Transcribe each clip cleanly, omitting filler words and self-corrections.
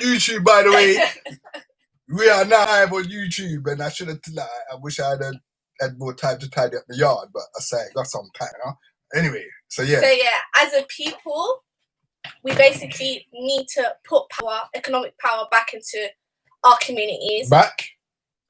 YouTube, by the way. We are now live on YouTube, and I wish I had more time to tidy up the yard, but I say I got some time, huh? Anyway, so yeah. As a people, we basically need to put economic power back into our communities.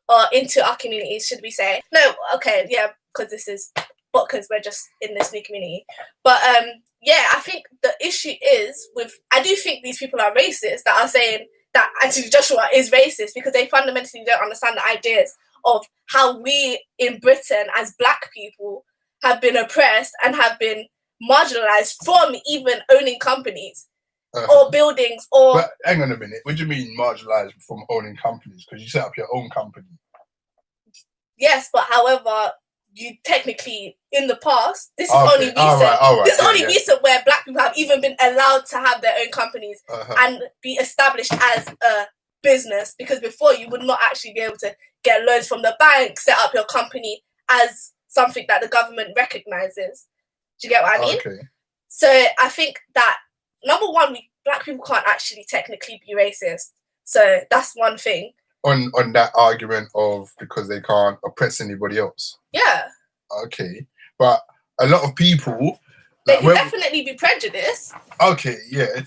Or into our communities, should we say? No, okay, yeah, because we're just in this new community. But I think the issue is I do think these people are racist that are saying that Anthony Joshua is racist because they fundamentally don't understand the ideas of how we in Britain as black people have been oppressed and have been marginalized from even owning companies or buildings or... But hang on a minute, what do you mean marginalized from owning companies? Because you set up your own company. Yes, but however, you technically, in the past, this is only recent. All right. This is only recent where black people have even been allowed to have their own companies and be established as a business. Because before, you would not actually be able to get loans from the bank, set up your company as something that the government recognizes. Do you get what I mean? Okay. So I think that, number one, black people can't actually technically be racist. So that's one thing. On that argument of because they can't oppress anybody else. Yeah. Okay. But a lot of people... They can definitely be prejudiced. Okay, yeah.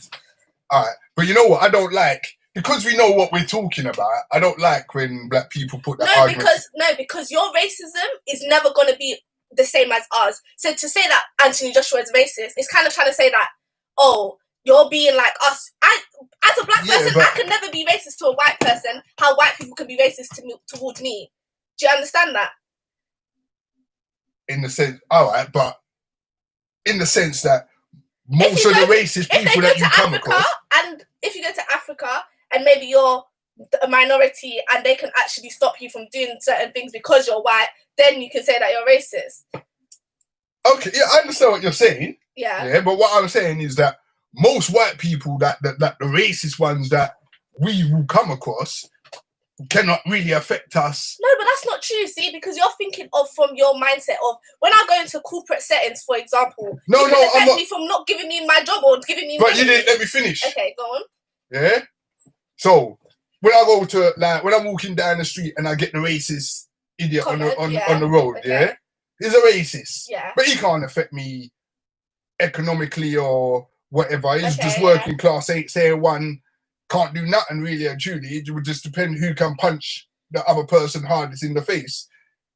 All right. But you know what I don't like? Because we know what we're talking about, I don't like when black people put that argument... Because your racism is never going to be the same as ours. So to say that Anthony Joshua is racist, it's kind of trying to say that, you're being like us. As a black person, I can never be racist to a white person. How white people can be racist towards me. Do you understand that? In the sense, all right, but in the sense that most of the racist people that you come across, and if you go to Africa and maybe you're a minority and they can actually stop you from doing certain things because you're white, then you can say that you're racist. Okay, yeah, I understand what you're saying. Yeah, but what I'm saying is that most white people, that the racist ones that we will come across, cannot really affect us. No, but that's not true, see, because you're thinking of from your mindset of when I go into corporate settings, for example. I'm not me from not giving me my job or giving me. But you didn't let me finish. Okay, go on. Yeah. So when I go to when I'm walking down the street and I get the racist idiot on the road, yeah, he's a racist. Yeah. But he can't affect me economically or whatever. He's just working class 8, say one. Can't do nothing really and truly. It would just depend who can punch the other person hardest in the face.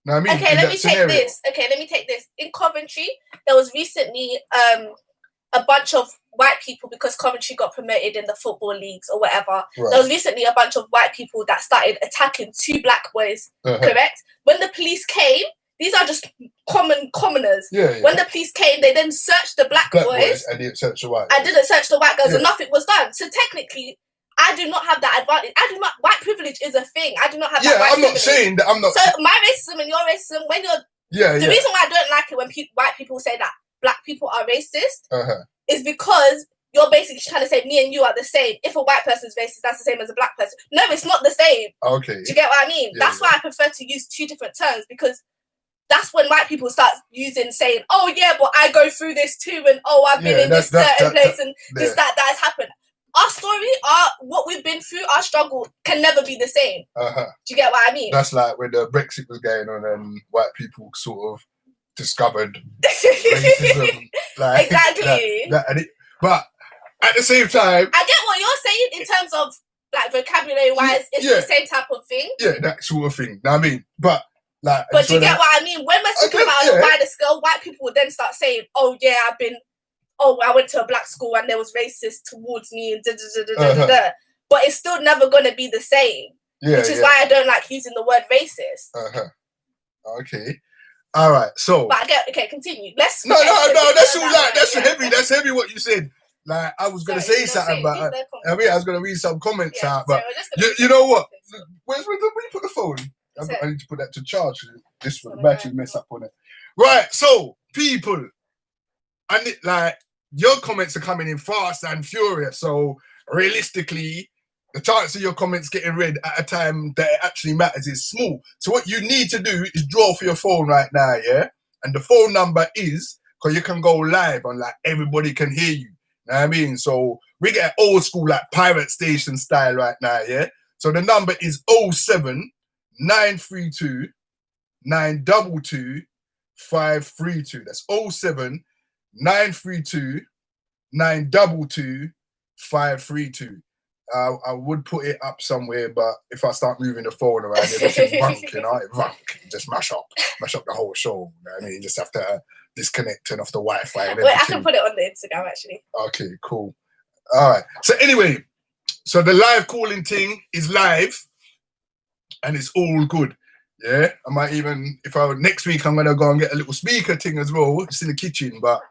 Know what I mean? Okay, let me take this. In Coventry, there was recently a bunch of white people, because Coventry got promoted in the football leagues or whatever. Right. There was recently a bunch of white people that started attacking 2 black boys, correct? When the police came, these are just commoners. Yeah. When the police came, they then searched the black boys. And didn't search the white. I didn't search the white girls and nothing was done. So technically, I do not have that advantage. White privilege is a thing. I do not have that white privilege. Not saying that I'm not... So my racism and your racism, when you're... The reason why I don't like it when white people say that black people are racist is because you're basically trying to say me and you are the same. If a white person is racist, that's the same as a black person. No, it's not the same. Okay. Do you get what I mean? That's why I prefer to use 2 different terms, because that's when white people start saying, oh yeah, but I go through this too, and I've been in this certain place and this, that has happened. Our story, what we've been through, our struggle can never be the same. Do you get what I mean? That's like when the Brexit was going on and white people sort of discovered racism. Exactly. But at the same time... I get what you're saying in terms of like vocabulary-wise, it's the same type of thing. Yeah, that sort of thing. Know what I mean? But do you get what I mean? When we're talking about a wider scale, white people would then start saying, I went to a black school and there was racist towards me and But it's still never going to be the same. Which is why I don't like using the word racist. Okay. All right. So. But continue. No, that's all right. That's heavy. That's heavy what you said. Like, I was going to say something, but I was going to read some comments out. But you know what? Where you put the phone? I need to put that to charge. This battery mess up on it. Right. So, people. And your comments are coming in fast and furious. So realistically, the chance of your comments getting read at a time that it actually matters is small. So what you need to do is draw for your phone right now, yeah? And the phone number is, because you can go live and everybody can hear you. Know what I mean? So we get old school like pirate station style right now, yeah? So the number is 07 932 922 532. That's 07 932 922 532. I would put it up somewhere, but if I start moving the phone around, everything runk, you know, it runk, just mash up the whole show. You know what I mean? You just have to disconnect and off the Wi-Fi. And wait, I can put it on the Instagram actually. Okay, cool. All right. So anyway, so the live calling thing is live, and it's all good. Yeah, I might even next week I'm gonna go and get a little speaker thing as well. It's in the kitchen, but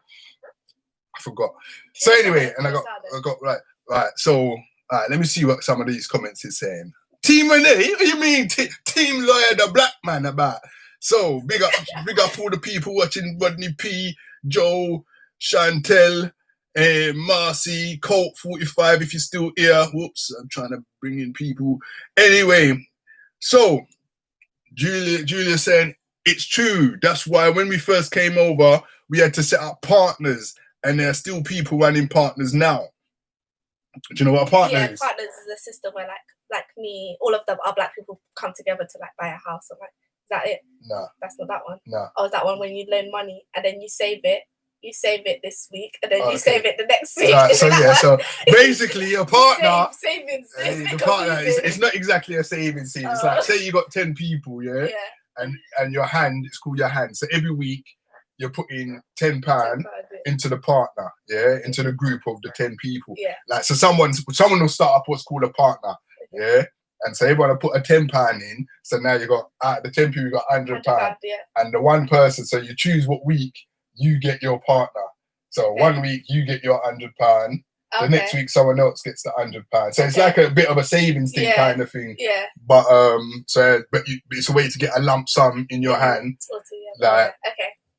I forgot. So anyway, and I got right. So let me see what some of these comments is saying. Team Renee, what do you mean Team Lawyer the Black Man about? So big up all the people watching. Rodney P, Joe, Chantel, Marcy, Colt 45. If you're still here, whoops, I'm trying to bring in people. Anyway, so Julia saying it's true. That's why when we first came over, we had to set up partners, and there are still people running partners now. Do you know what a partner is? Partners is a system where like me, all of them are black people come together to like buy a house. I'm like, is that it? No. That's not that one. No. Oh, is that one when you loan money and then you save it? You save it this week and then you save it the next week. Right, so yeah, so basically a partner, savings. The partner it's not exactly a savings scheme. It's like, say you got 10 people, yeah, and your hand, it's called your hand. So every week you're putting £10 into the partner, yeah, into the group of the 10 people. Yeah. Like, so someone will start up what's called a partner, yeah. And so everyone will put a £10 in. So now you got the 10 people, you got £100. Yeah. And the one person, so you choose what week you get your partner. So 1 week you get your £100. The next week someone else gets the £100. So it's like a bit of a savings thing kind of thing. Yeah. But it's a way to get a lump sum in your hand. Like,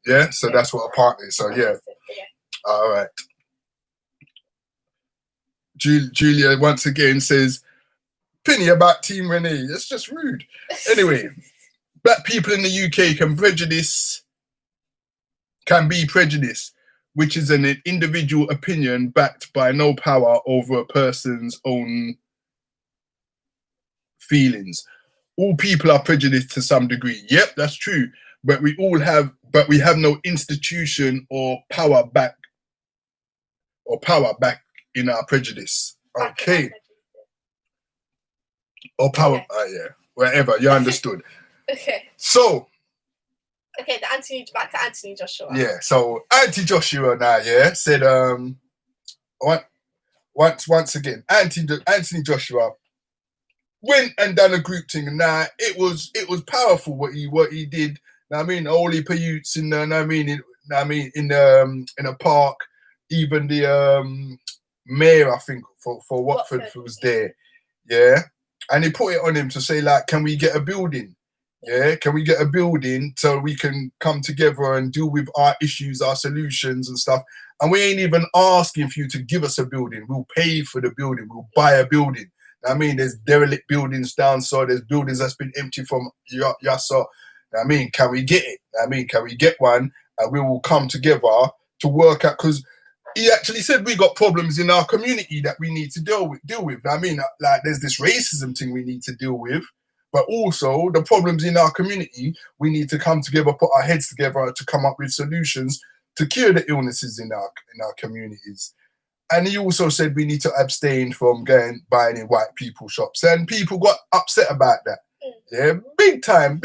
yeah. So that's what a partner is. So yeah. All right. Julia once again says, Penny about Team Renee. It's just rude. Anyway, black people in the UK can be prejudiced, which is an individual opinion backed by no power over a person's own feelings. All people are prejudiced to some degree. Yep, that's true. But we have no institution or power back in our prejudice. Okay. Or power, wherever, you understood. Okay. So. Okay, back to Anthony Joshua. Yeah, so Anthony Joshua now, yeah, said, once again, Anthony Joshua went and done a group thing, and now it was powerful what he did. I mean, all the youths in the, in a park, even the mayor, I think, for Watford was there, yeah. And he put it on him to say, like, can we get a building? Yeah, can we get a building so we can come together and deal with our issues, our solutions and stuff? And we ain't even asking for you to give us a building. We'll pay for the building. We'll buy a building. I mean, there's derelict buildings down, so there's buildings that's been empty from Yassa. I mean, can we get it? I mean, can we get one? And we will come together to work out, because he actually said we got problems in our community that we need to deal with. I mean, like, there's this racism thing we need to deal with, but also the problems in our community, we need to come together, put our heads together to come up with solutions to cure the illnesses in our communities. And he also said we need to abstain from buying in white people shops. And people got upset about that. Yeah, big time.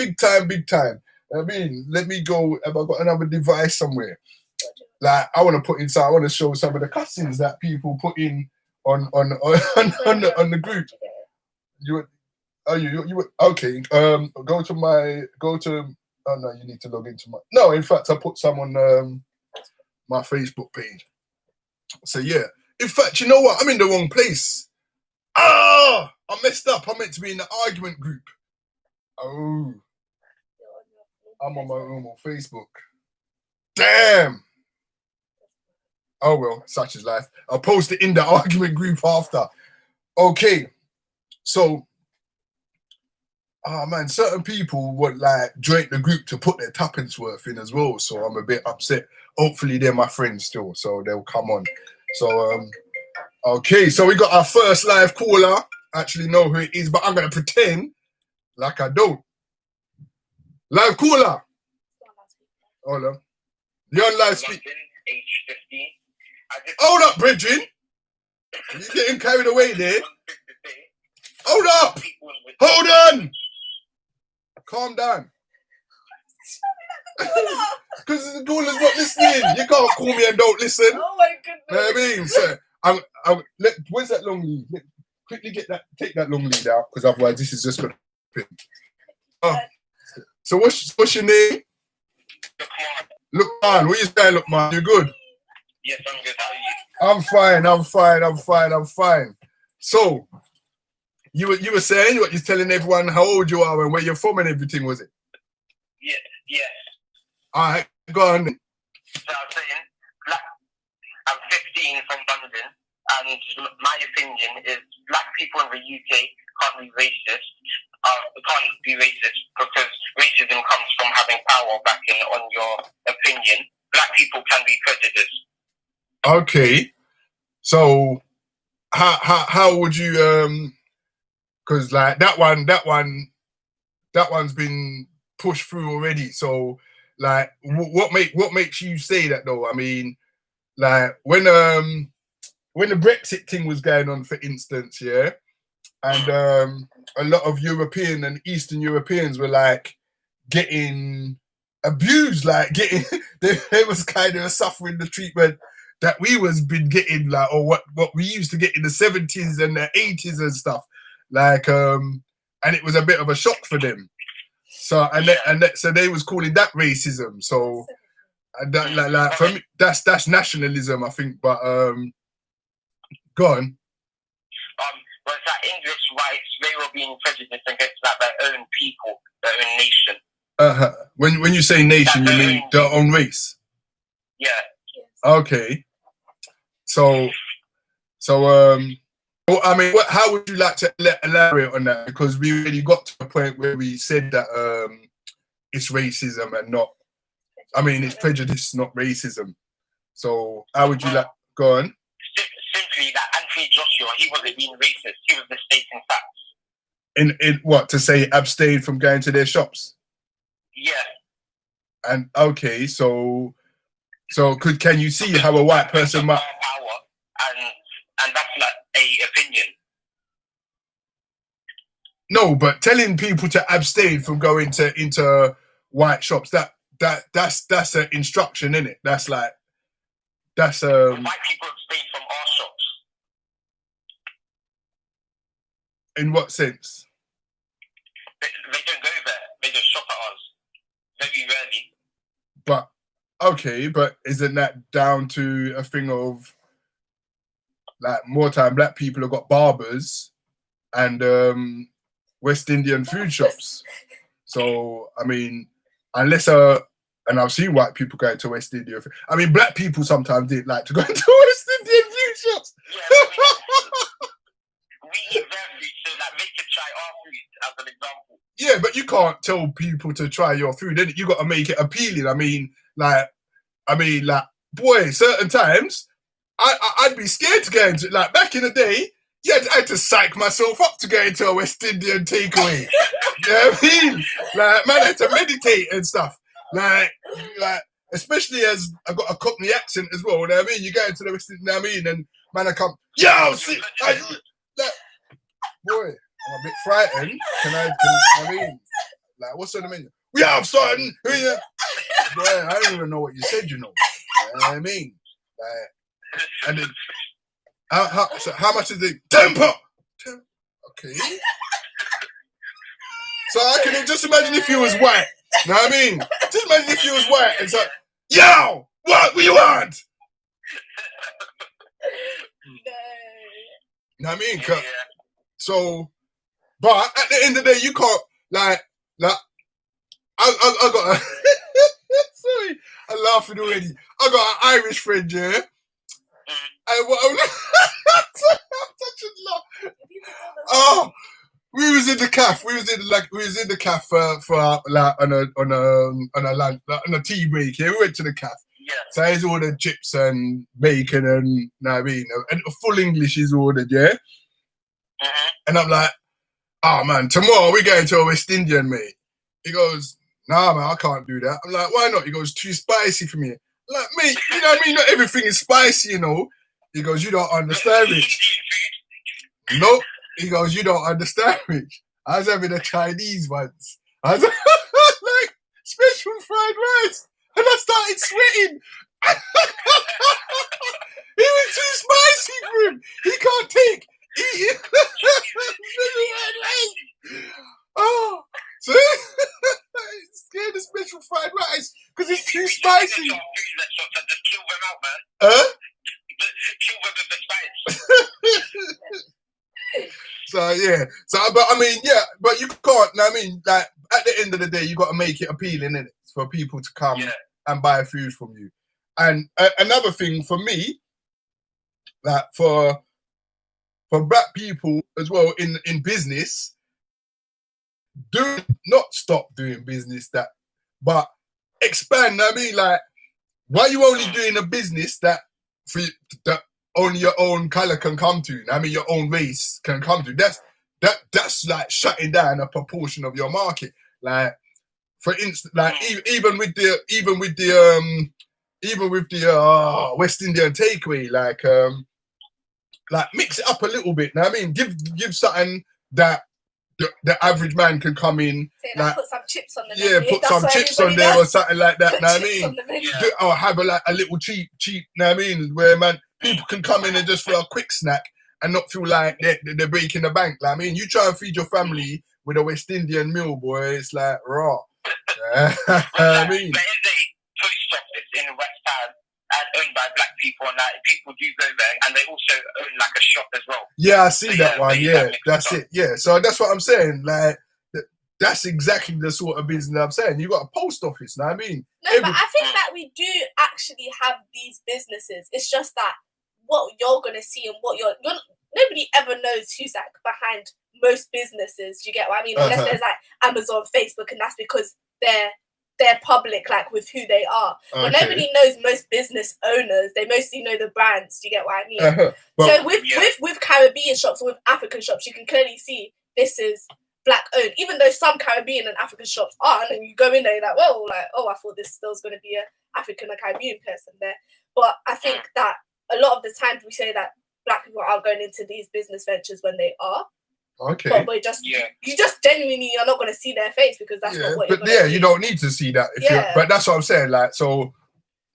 I mean, let me go. Have I got another device somewhere? Like, I want to show some of the cussings that people put in on the group. You okay? Go to. Oh no, you need to log into my. No, in fact, I put some on my Facebook page. So yeah, in fact, you know what? I'm in the wrong place. I messed up. I meant to be in the argument group. Oh, I'm on my own on Facebook. Damn. Oh well, such is life. I'll post it in the argument group after. Okay, so, man, certain people would like join the group to put their tuppence worth in as well. So I'm a bit upset. Hopefully they're my friends still, so they'll come on. So okay, so we got our first live caller. Actually know who it is, but I'm gonna pretend like I don't. Live caller. Hold on. You're on live speak. Age 15. Hold up, Bridget. You're getting carried away there. Hold up. Hold on. Calm down. Because the caller's not listening. You can't call me and don't listen. Oh my goodness. You know what I mean? So where's that long lead? Quickly take that long lead out, because otherwise this is just gonna oh. So what's your name? Look man, what you saying, look man? You good? Yes, I'm good. How are you? I'm fine. So you were saying what you're telling everyone how old you are and where you're from and everything, was it? Yeah. Alright, go on. So I'm saying, I'm 15 from London, and my opinion is black people in the UK can't be racist. Because racism comes from having power backing on your opinion. Black people can be prejudiced. Okay, so how would you because like that one's been pushed through already. So like what makes you say that though? I mean, like when the Brexit thing was going on, for instance, yeah, and a lot of European and Eastern Europeans were like getting abused, like getting they was kind of suffering the treatment that we was been getting, like, or what we used to get in the 70s and the 80s and stuff, like and it was a bit of a shock for them. So so they was calling that racism. So and that, like for me, that's nationalism, I think. But go on. Was that English whites, they were being prejudiced against like their own people, their own nation. When you say nation, you mean their own race? Yeah. Okay. So I mean, how would you like to elaborate on that? Because we really got to a point where we said that it's racism and not, I mean, it's prejudice, not racism. So how would you like, go on? Simply that Anthony Joshua, he wasn't being racist, he was just stating facts. In what, to say abstain from going to their shops? Yeah. And okay, so can you see how a white person might power and that's like a opinion. No, but telling people to abstain from going into white shops, that's an instruction, isn't it? That's like white people abstain from our shops. In what sense? They don't go there. They just shop at us. Very rarely. But okay, but isn't that down to a thing of like more time black people have got barbers and West Indian food shops? So I mean, unless and I've seen white people going to West Indian. I mean, black people sometimes didn't like to go to West Indian food shops. Yeah, we eat their food, so like they could try our food as an example. Yeah, but you can't tell people to try your food. You got to make it appealing. I mean, boy, certain times I'd be scared to go into, like back in the day. Yeah, I had to psych myself up to go into a West Indian takeaway. You know what I mean? Like, man, I had to meditate and stuff. Like, especially as I got a Cockney accent as well. You know what I mean? You go into the West Indian, you know what I mean? And man, I come, yo, see, boy, I'm a bit frightened. I mean, like, what's on the menu? Yeah, I'm starting. Boy, I don't even know what you said, you know. You know what I mean? Like, and then, how much is it? Temper! Okay. So I can just imagine if you was white. You know what I mean? Just imagine if you was white and it's like, yo, what you want? You know what I mean? Yeah. So, but at the end of the day, you can't, like I got a, sorry, I'm laughing already. I got an Irish friend, yeah? And what I'm such a laugh. Oh, we was in the cafe. We was in the cafe for like on a lunch, on a tea break. Yeah, we went to the cafe, So he's ordered chips and bacon and, know what I mean? And full English is ordered, yeah? And I'm like, oh man, tomorrow we're going to a West Indian, mate. He goes, nah man, I can't do that. I'm like, why not? He goes, too spicy for me. I'm like, mate, you know what I mean? Not everything is spicy, you know. He goes, you don't understand, Rich. Nope. He goes, you don't understand, Rich. I was having a Chinese once. I was like, special fried rice. And I started sweating. It was too spicy for him. He can't take eating. Oh, so he's scared of special fried rice because it's too spicy. Just kill them out, man. Huh? Kill them with the spice. So yeah, but I mean, yeah, but you can't. I mean, like at the end of the day, you got to make it appealing, innit, for people to come and buy food from you. And another thing for me, that for black people as well in business, do not stop doing business but expand. I mean, like, why are you only doing a business that only your own color can come to? I mean, your own race can come to. That's like shutting down a proportion of your market. Like, for instance, like even with the West Indian takeaway, like mix it up a little bit. Now, I mean, give something that the average man can come in. So like, put some chips on the menu. Yeah, put some chips on there or something like that. Know what I mean? Or have a little cheap. Know what I mean? Where man, people can come in and just for a quick snack and not feel like they're breaking the bank. Like, I mean, you try and feed your family with a West Indian meal, boy. It's like raw. I mean, there is a post office in West Ham owned by black people, and like people do go there, and they also own like a shop as well. Yeah, I see that one. Yeah, that's it. Yeah, so that's what I'm saying. Like, that's exactly the sort of business I'm saying. You got a post office. Know what I mean? No, but I think that we do actually have these businesses. It's just that what you're gonna see and what you're nobody ever knows who's like behind most businesses. Do you get what I mean? Unless there's like Amazon, Facebook, and that's because they're public, like with who they are. But nobody knows most business owners. They mostly know the brands. Do you get what I mean? So with Caribbean shops or with African shops, you can clearly see this is black owned. Even though some Caribbean and African shops aren't, and you go in there, you're like, whoa, like, oh, I thought there was going to be an African or Caribbean person there. But I think that a lot of the times we say that black people are going into these business ventures when they are. Okay. But we're just you just genuinely are not going to see their face because that's not what you're going to see. You don't need to see that. But that's what I'm saying. Like, so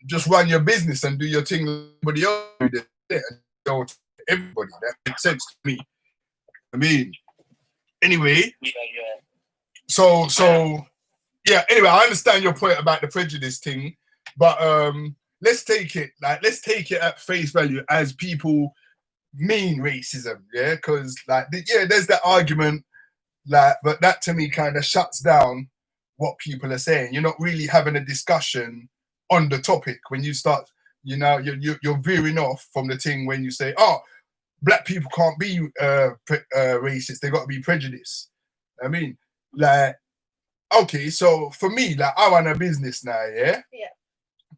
just run your business and do your thing. Everybody else do it. And everybody. That makes sense to me. I mean, anyway. So anyway, I understand your point about the prejudice thing, but let's take it at face value as people mean racism, yeah, because like there's that argument, like, but that to me kind of shuts down what people are saying. You're not really having a discussion on the topic when you start, you're veering off from the thing when you say, oh, black people can't be racist, they got to be prejudiced. I mean, like, okay, so for me, like, I run a business now, yeah,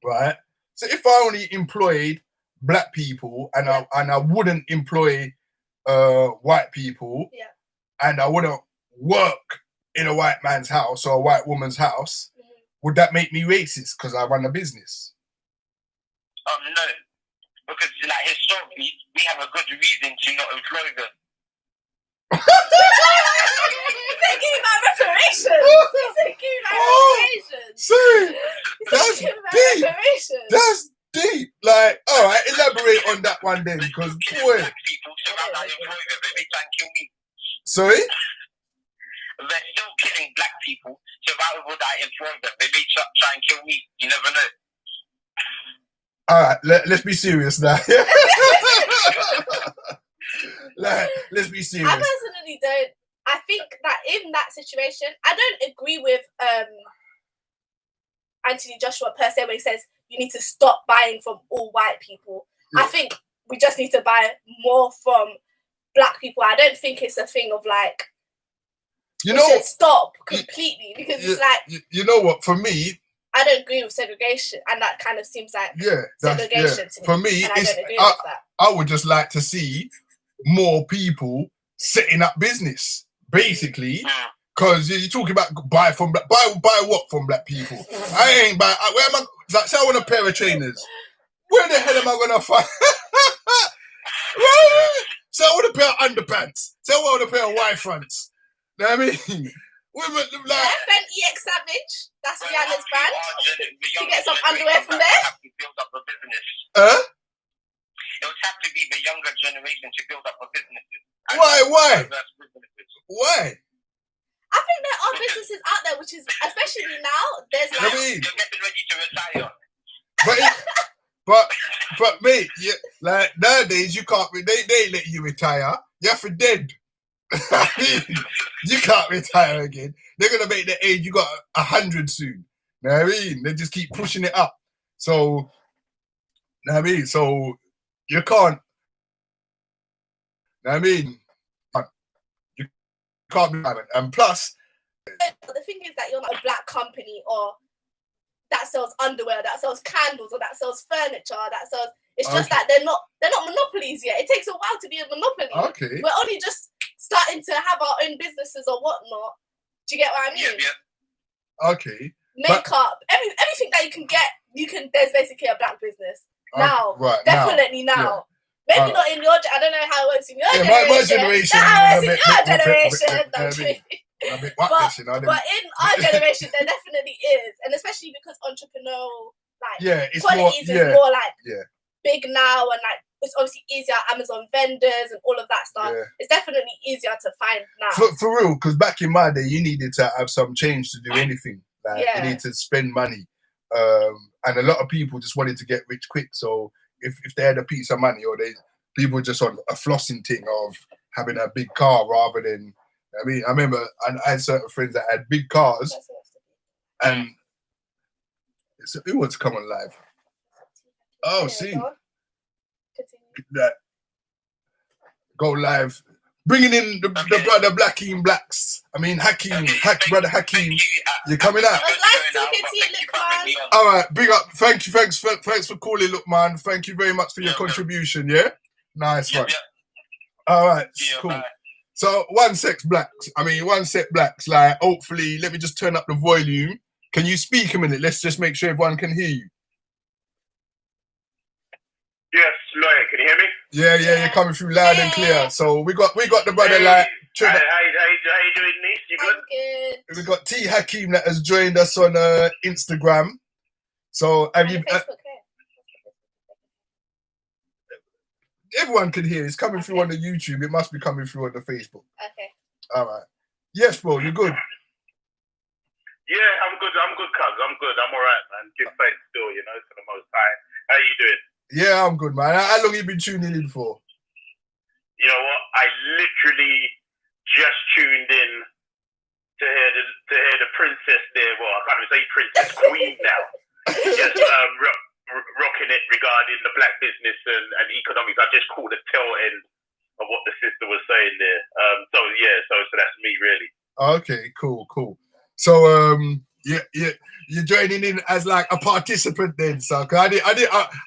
right. So if I only employed black people and I wouldn't employ white people, and I wouldn't work in a white man's house or a white woman's house, would that make me racist because I run a business? No, because like historically we have a good reason to not employ them. Thinking about reparations. Thinking about reparations. See, that's deep. That's deep. Like, all right, elaborate on that one then, because boy. Black people, so how I employ them, they may try and kill me. Sorry? They're still killing black people, so how would I employ them? They may try and kill me. You never know. All right, let's be serious now. Let's be serious. I personally don't. I think that in that situation, I don't agree with Anthony Joshua per se when he says you need to stop buying from all white people. I think we just need to buy more from black people. I don't think it's a thing of like should stop completely because it's like, you know what, for me, I don't agree with segregation, and that kind of seems like segregation to me. For me, and I don't agree with that. I would just like to see more people setting up business, basically. Because you're talking about buy what from black people? I ain't buy. Where am I? Like, say I want a pair of trainers. Where the hell am I gonna find? So I want a pair of underpants. So I want a pair of Y fronts. You know what I mean? Women like EX Savage. That's Rihanna's brand. You get some underwear from there. It would have to be the younger generation to build up a businesses. Why? I think there are businesses out there, which is especially now. There's like you're getting ready to retire. But mate, like nowadays you can't. They let you retire. You're for dead. You can't retire again. They're gonna make the age you got 100 soon. You know what I mean? They just keep pushing it up. So, you know what I mean? So you can't. You know what I mean? You can't be having. And plus, the thing is that you're not a black company or that sells underwear, that sells candles, or that sells furniture, that sells. It's just that they're not monopolies yet. It takes a while to be a monopoly. Okay. We're only just starting to have our own businesses or whatnot. Do you get what I mean? Yeah. Okay. Makeup, everything that you can get, there's basically a black business now. Right. Definitely now. Yeah. Maybe not in your. I don't know how it works in your my generation. generation. But in our generation, there definitely is, and especially because entrepreneurial qualities is more like big now, and like it's obviously easier. Amazon vendors and all of that stuff. Yeah. It's definitely easier to find now. For real, because back in my day, you needed to have some change to do anything. Like you need to spend money, and a lot of people just wanted to get rich quick. So if they had a piece of money, or people just on a flossing thing of having a big car rather than. I mean, I remember I had certain friends that had big cars, and who wants to come on live? Oh, see that go live, bringing in the brother Blacking Blacks. I mean brother Hakeem. You're coming out. All right, big up. Thanks for calling, look man. Thank you very much for your contribution. Yeah, nice one. All right, cool. Bye. So one sec blacks. Like, hopefully, let me just turn up the volume. Can you speak a minute? Let's just make sure everyone can hear you. Yes, lawyer, can you hear me? Yeah, you're coming through loud and clear. So we got the brother like. How you doing, niece? You good? Good. We got T Hakeem that has joined us on Instagram. So have you? Everyone can hear. It's coming through on the YouTube. It must be coming through on the Facebook. Okay. All right. Yes, bro. You're good. Yeah, I'm good. Cuz. I'm good. I'm all right, man. Give thanks still, to the Most High. How you doing? Yeah, I'm good, man. How long you been tuning in for? You know what? I literally just tuned in to hear the princess there. Well, I can't even say princess, queen now. Just rocking it regarding the black business and economics. I just caught the tail end of what the sister was saying there. So that's me really. Okay, cool. So you're joining in as like a participant then, so I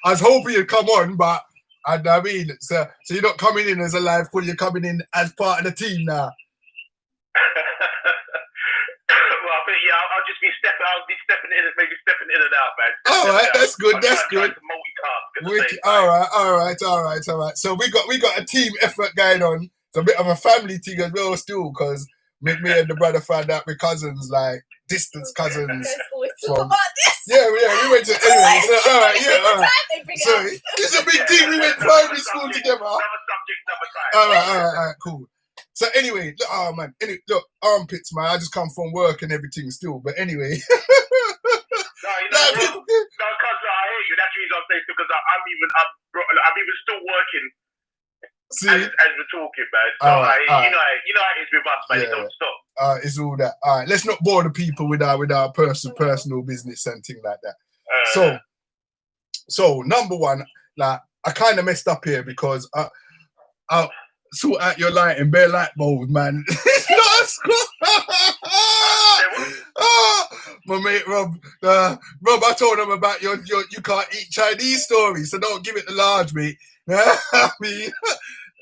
was hoping you'd come on, but I mean, so you're not coming in as a live call, you're coming in as part of the team now. Well, I think I'll just be stepping in and out, man. All right, that's good. That's good. All right. So we got a team effort going on. It's a bit of a family thing as well, still, because me and the brother found out we're cousins, like distance cousins. From, we went to anyway. So all right. So it's a big thing. We went primary school together. All right, cool. So anyway, look, armpits, man. I just come from work and everything still. But anyway. No, cuz I hear you. That's the reason I'm saying, because I'm even still working. See? As we're talking, man. So you know how it is with us, man. It don't stop. It's all that. All right, let's not bore the people with our personal business and things like that. So number one, like I kind of messed up here because I sort out your light and bare light bulbs, man. It's not a school. My mate Rob, Rob, I told him about your you can't eat Chinese story, so don't give it the large, mate. I mean,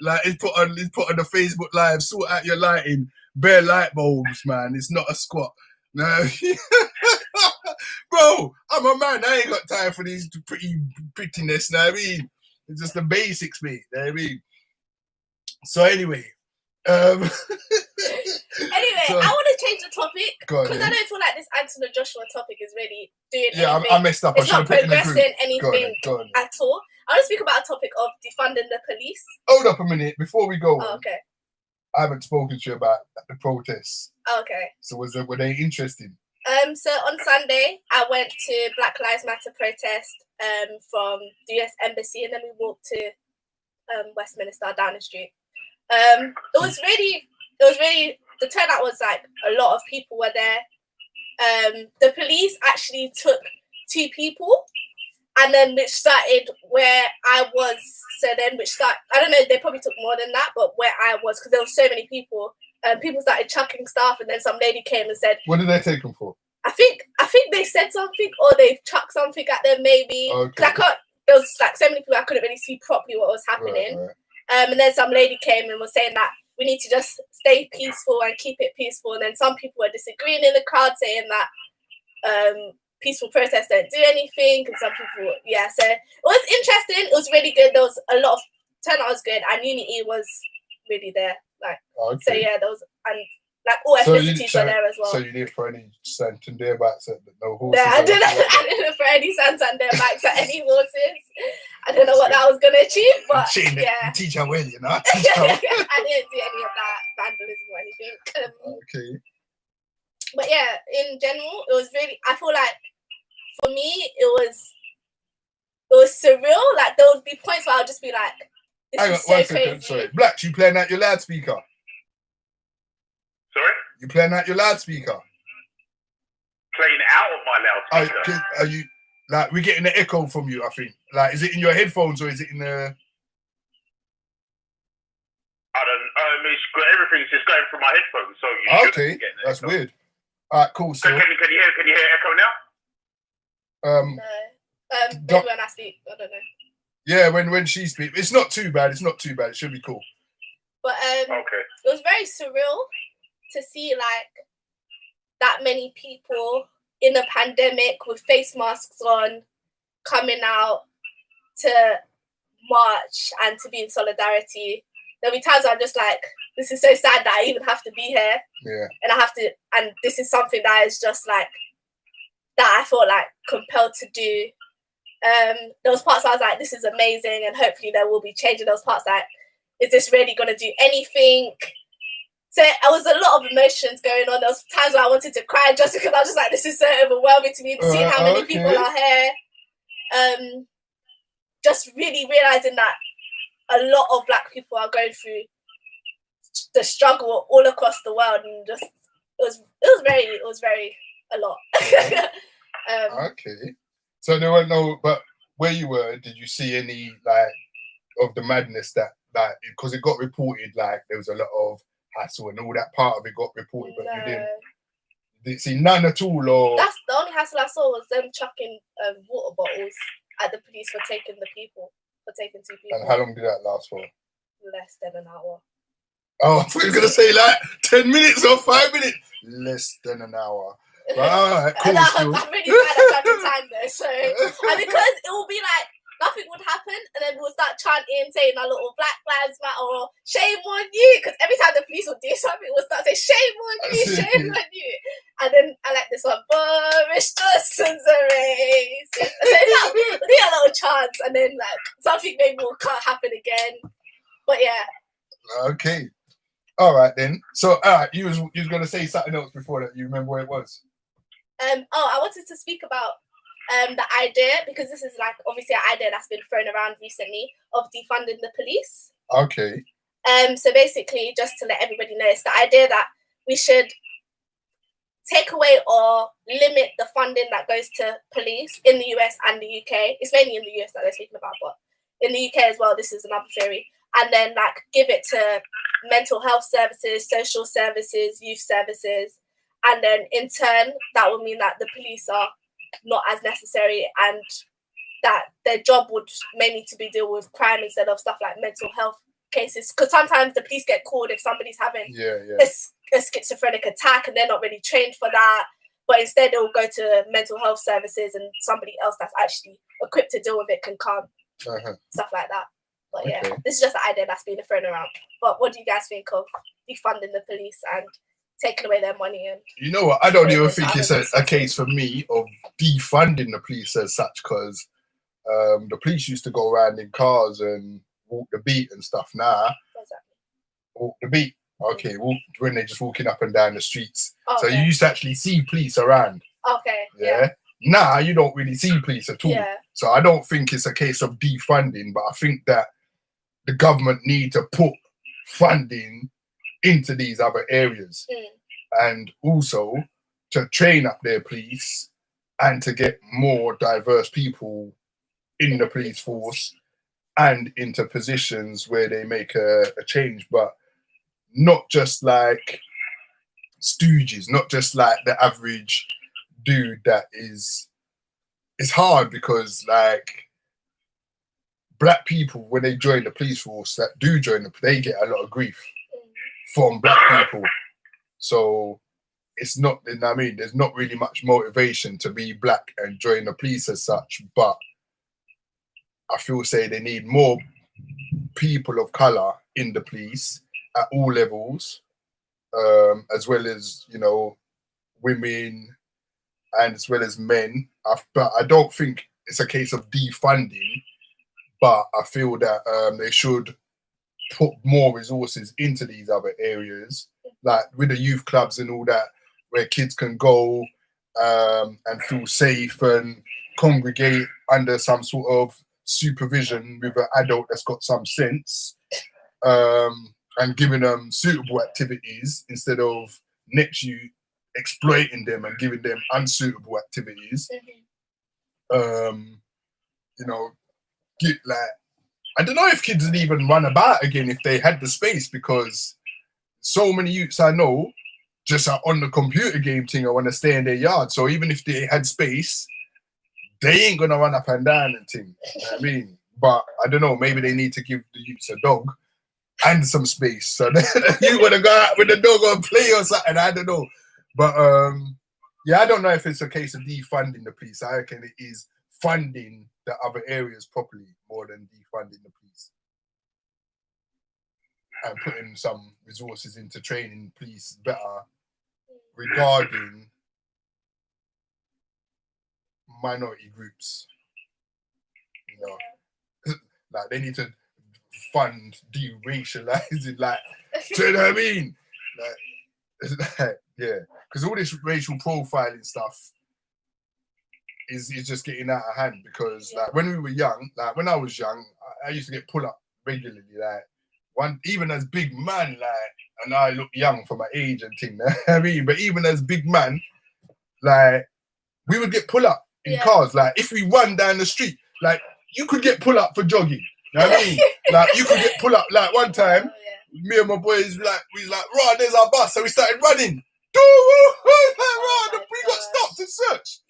like he's put on the Facebook Live, sort out your lighting, bare light bulbs, man. It's not a squat. No, bro, I'm a man. I ain't got time for these prettiness. Know what I mean? It's just the basics, mate. Know what I mean? So anyway, Anyway, so, I want to change the topic because I don't feel like this Anthony Joshua topic is really doing anything. I messed up. It's not progressing anything at all. I want to speak about a topic of defunding the police. Hold up a minute before we go. Oh, okay. I haven't spoken to you about the protests. Okay. So were they interested? So on Sunday, I went to Black Lives Matter protest from the US Embassy, and then we walked to Westminster down the street. It was really, the turnout was like a lot of people were there. The police actually took 2 people, and then which started where I was. So then I don't know, they probably took more than that, but where I was, because there were so many people, people started chucking stuff, and then some lady came and said, what did they take them for? I think they said something, or they chucked something at them maybe. Okay. There was like so many people I couldn't really see properly what was happening. Right. And then some lady came and was saying that we need to just stay peaceful and keep it peaceful. And then some people were disagreeing in the crowd, saying that peaceful protests don't do anything. And some people, so it was interesting. It was really good. There was a lot of turnout was good, and unity was really there. Like, okay. So there was, and like all ethnicities were there as well. So you didn't throw any Santander backs at no horses? No, I didn't throw any Santander backs at any horses. I don't know what that was going to achieve, but teach her well, you know. I didn't do any of that vandalism or anything. Okay. But yeah, in general, it was really, I feel like for me, it was surreal. Like there would be points where I'll just be like, this is so crazy. Sorry. Black, you playing out your loudspeaker? Sorry? You playing out your loudspeaker? Playing out of my loudspeaker? Are you, like, we're getting the echo from you, I think. Like, is it in your headphones or is it in the... I don't everything's just going through my headphones, so you okay, that's echo. Weird. All right, cool. So, can you hear echo now? No. Maybe when I speak, I don't know. Yeah, when she speaks. It's not too bad. It should be cool. But okay. It was very surreal to see like that many people in a pandemic with face masks on coming out to march and to be in solidarity. There'll be times I'm just like, this is so sad that I even have to be here. Yeah. And this is something that is just like, that I felt like compelled to do. There was parts where I was like, this is amazing, and hopefully there will be change. And there was parts like, is this really going to do anything? So there was a lot of emotions going on. There was times where I wanted to cry just because I was just like, this is so overwhelming to me to see how many people are here. Just really realizing that a lot of Black people are going through the struggle all across the world, and just it was very a lot. Okay. So there were no, but where you were, did you see any like of the madness that like, because it got reported like there was a lot of hassle and all that part of it got reported, but you didn't see none at all? Or that's the only hassle I saw was them chucking water bottles at the police for taking 2 people. And how long did that last for? Less than an hour. Oh, I thought you were going to say like 10 minutes or 5 minutes. Less than an hour. But all right, cool. I'm really bad at tracking time though. So, and because it will be like, nothing would happen, and then we'll start chanting, saying our little Black Lives Matter or shame on you, because every time the police will do something, we'll start saying shame on you, shame on you. And then I like this one, Boris Johnson's a racist. So we'll do a little chants, and then like something maybe will happen again. But yeah. Okay. All right then. So you was gonna say something else before that. You remember what it was? I wanted to speak about the idea, because this is like obviously an idea that's been thrown around recently, of defunding the police. Okay. So basically, just to let everybody know, it's the idea that we should take away or limit the funding that goes to police in the US and the UK. It's mainly in the US that they're speaking about, but in the UK as well, this is another theory. And then like give it to mental health services, social services, youth services. And then in turn, that will mean that the police are not as necessary, and that their job would mainly to be deal with crime instead of stuff like mental health cases. Because sometimes the police get called if somebody's having a schizophrenic attack and they're not really trained for that. But instead, they'll go to mental health services, and somebody else that's actually equipped to deal with it can come. Stuff like that. But yeah, this is just an idea that's being thrown around. But what do you guys think of defunding the police and taking away their money? And you know what? I don't even think it's a case for me of defunding the police as such, because the police used to go around in cars and walk the beat and stuff. Now, walk the beat. Okay, when they're just walking up and down the streets. So you used to actually see police around. Okay. Yeah. Now you don't really see police at all. Yeah. So I don't think it's a case of defunding, but I think that the government need to put funding into these other areas, and also to train up their police and to get more diverse people in the police force and into positions where they make a change, but not just like stooges, not just like the average dude that is. It's hard because like black people, when they join the police force, that do join they get a lot of grief from black people. So it's not, you know what I mean, there's not really much motivation to be black and join the police as such, but I feel they need more people of colour in the police at all levels, as well as, you know, women and as well as men. But I don't think it's a case of defunding, but I feel that they should put more resources into these other areas, like with the youth clubs and all that, where kids can go and feel safe and congregate under some sort of supervision with an adult that's got some sense, and giving them suitable activities instead of next you exploiting them and giving them unsuitable activities. You know, get like, I don't know if kids would even run about again if they had the space, because so many youths I know just are on the computer game thing or want to stay in their yard. So even if they had space, they ain't gonna run up and down and thing. You know what I mean? But I don't know, maybe they need to give the youths a dog and some space. So you wanna go out with the dog or play or something, I don't know. But yeah, I don't know if it's a case of defunding the police. I reckon it is funding the other areas properly more than defunding the police. And putting some resources into training police better regarding minority groups. You know, like they need to fund deracializing, like, do you know what I mean? Like, yeah, because all this racial profiling stuff is just getting out of hand. Because like when we were young, like when I was young, I used to get pull up regularly, like even as big man, like, and I look young for my age and thing. I mean, but even as big man, like we would get pull up in cars. Like if we run down the street, like you could get pull up for jogging. You know what I mean? Like you could get pull up. Like one time, me and my boys we was like, "Right, there's our bus," so we started running. We got stopped and searched,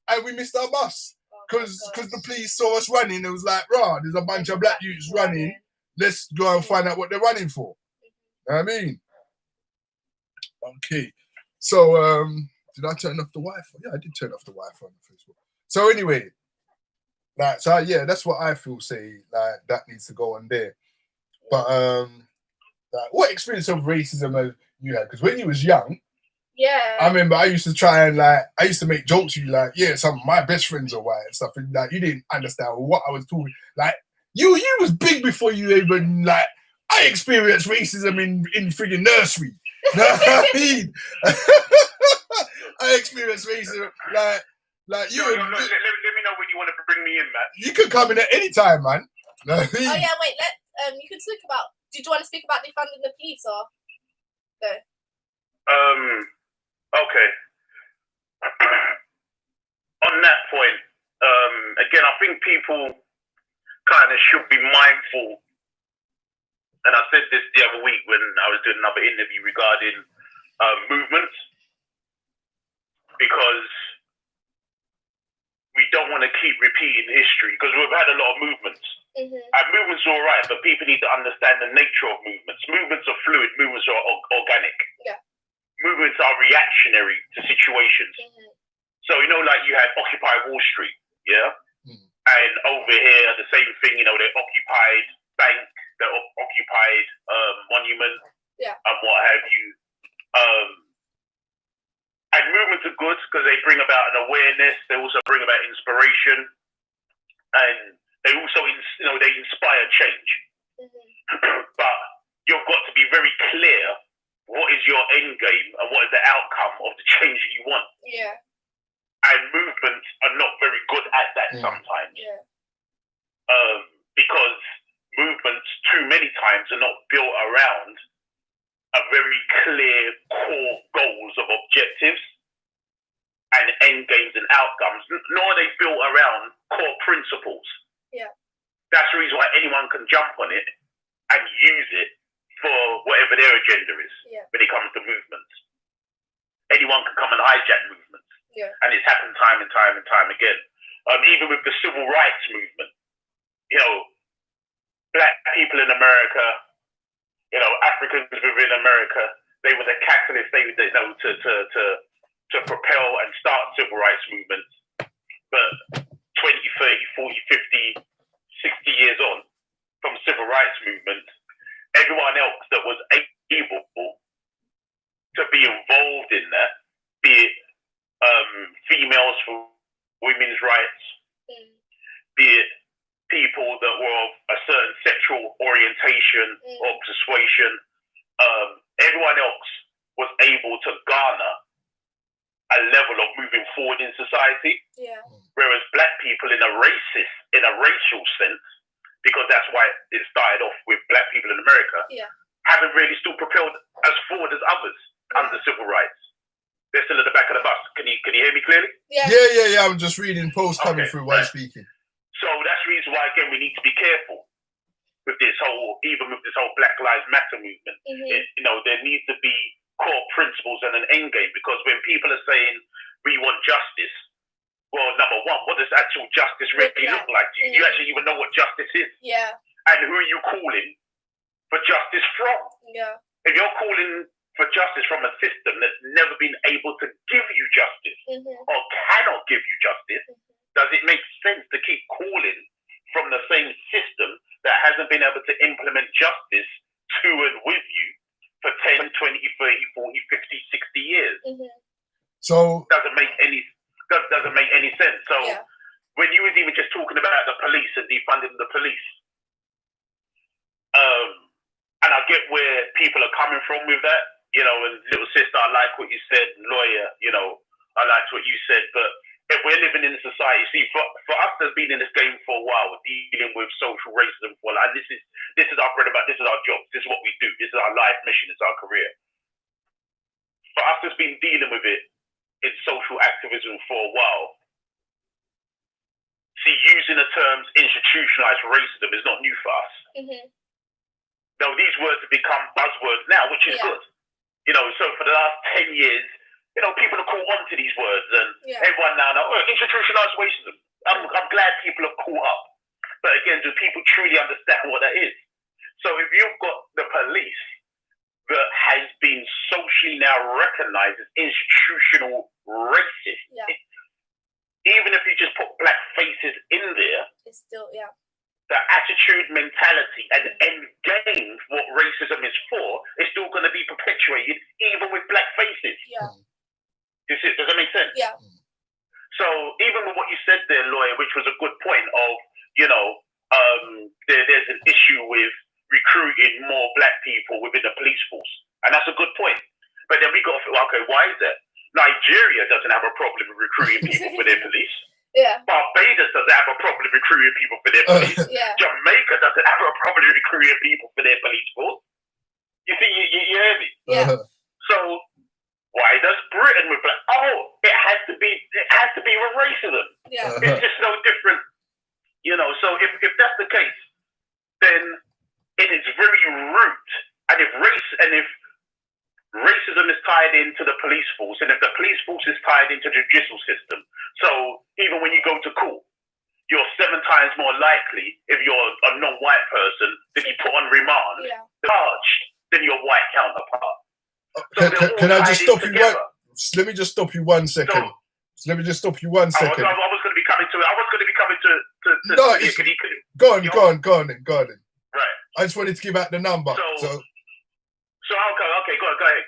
and we missed our bus because the police saw us running. It was like, "Right, there's a bunch of black youths running. Let's go and find out what they're running for." You know what I mean? Okay, so did I turn off the Wi-Fi? Yeah, I did turn off the Wi-Fi on Facebook. So anyway, like, so yeah, that's what I feel. Like that needs to go on there. But like, what experience of racism have you had? Because when you was young, I remember I used to try and like, I used to make jokes with you, like, yeah, some of my best friends are white and stuff, and like you didn't understand what I was talking. Like you was big before you even like. I experienced racism in friggin' nursery. You know what I mean? I experienced racism like you. Let me know when you want to bring me in, man. You can come in at any time, man. Oh yeah, wait. You can speak about. Do you want to speak about defunding the police or no? Okay. On that point, again, I think people kind of should be mindful. And I said this the other week when I was doing another interview regarding movements, because keep repeating history because we've had a lot of movements. And movements are all right, but people need to understand the nature of movements. Movements are fluid. Movements are organic. Yeah. Movements are reactionary to situations. So, you know, like you had Occupy Wall Street, yeah? And over here, the same thing, you know, they occupied Bank, they occupied Monument, and what have you. And movements are good because they bring about an awareness. They also bring about inspiration. And they also, you know, they inspire change. But you've got to be very clear what is your end game and what is the outcome of the change that you want. Yeah. And movements are not very good at that sometimes. Yeah. Because movements too many times are not built around a very clear core goals of objectives and end games and outcomes, nor are they built around core principles. Yeah. That's the reason why anyone can jump on it and use it for whatever their agenda is when it comes to movements. Anyone can come and hijack movements. Yeah. And it's happened time and time and time again. Even with the civil rights movement, you know, black people in America, you know, Africans within America, they were the catalysts, they you know, to propel and start civil rights movements. But 20, 30, 40, 50, 60 years on from civil rights movement, everyone else that was able to be involved in that, be it females for women's rights, be it people that were of a certain sexual orientation or persuasion, everyone else was able to garner a level of moving forward in society. Yeah. Whereas black people in a racial sense, because that's why it started off with black people in America, haven't really still propelled as forward as others under civil rights. They're still at the back of the bus. Can you hear me clearly? Yeah. I'm just reading posts coming through while speaking. So that's the reason why, again, we need to be careful with this whole, even with this whole Black Lives Matter movement. You know, there needs to be core principles and an end game, because when people are saying we want justice, well, number one, what does actual justice really look like? Do you actually even know what justice is? Yeah. And who are you calling for justice from? Yeah. If you're calling for justice from a system that's never been able to give you justice or cannot give you justice, does it make sense to keep calling from the same system that hasn't been able to implement justice to and with you for 10, 20, 30, 40, 50, 60 years? So doesn't make any sense. So when you was even just talking about the police and defunding the police, and I get where people are coming from with that, you know, and little sister, I like what you said, lawyer, you know, I liked what you said, but if we're living in a society, see, for us that's been in this game for a while, dealing with social racism for and this is our bread and butter, this is our job, this is what we do, this is our life mission, it's our career. For us that's been dealing with it in social activism for a while, see, using the terms institutionalized racism is not new for us. Now, these words have become buzzwords now, which is good. You know, so for the last 10 years, you know, people have caught on to these words, and everyone now knows, institutionalized racism. I'm glad people have caught up. But again, do people truly understand what that is? So if you've got the police that has been socially now recognized as institutional racist, even if you just put black faces in there, it's still, the attitude, mentality, and end game, what racism is for, is still going to be perpetuated, even with black faces. Does that make sense? Yeah. So even with what you said there, lawyer, which was a good point of, you know, there's an issue with recruiting more black people within the police force, and that's a good point. But then we got to feel, okay, why is that? Nigeria doesn't have a problem with recruiting people for their police. Barbados doesn't have a problem recruiting people for their police. Jamaica doesn't have a problem recruiting people for their police force. You see, you hear me? So why does Britain with like, it has to be with racism? It's just no different. You know, so if that's the case, then in its very root, and if racism is tied into the police force, and if the police force is tied into the judicial system, so even when you go to court, you're 7 times more likely if you're a non-white person to be put on remand, charged than your white counterpart. So can I just stop you? Let me just stop you 1 second. Let me just stop you 1 second. I was going to be coming to it. I was going to be coming to no, go on then. Right. I just wanted to give out the number. So okay, go ahead.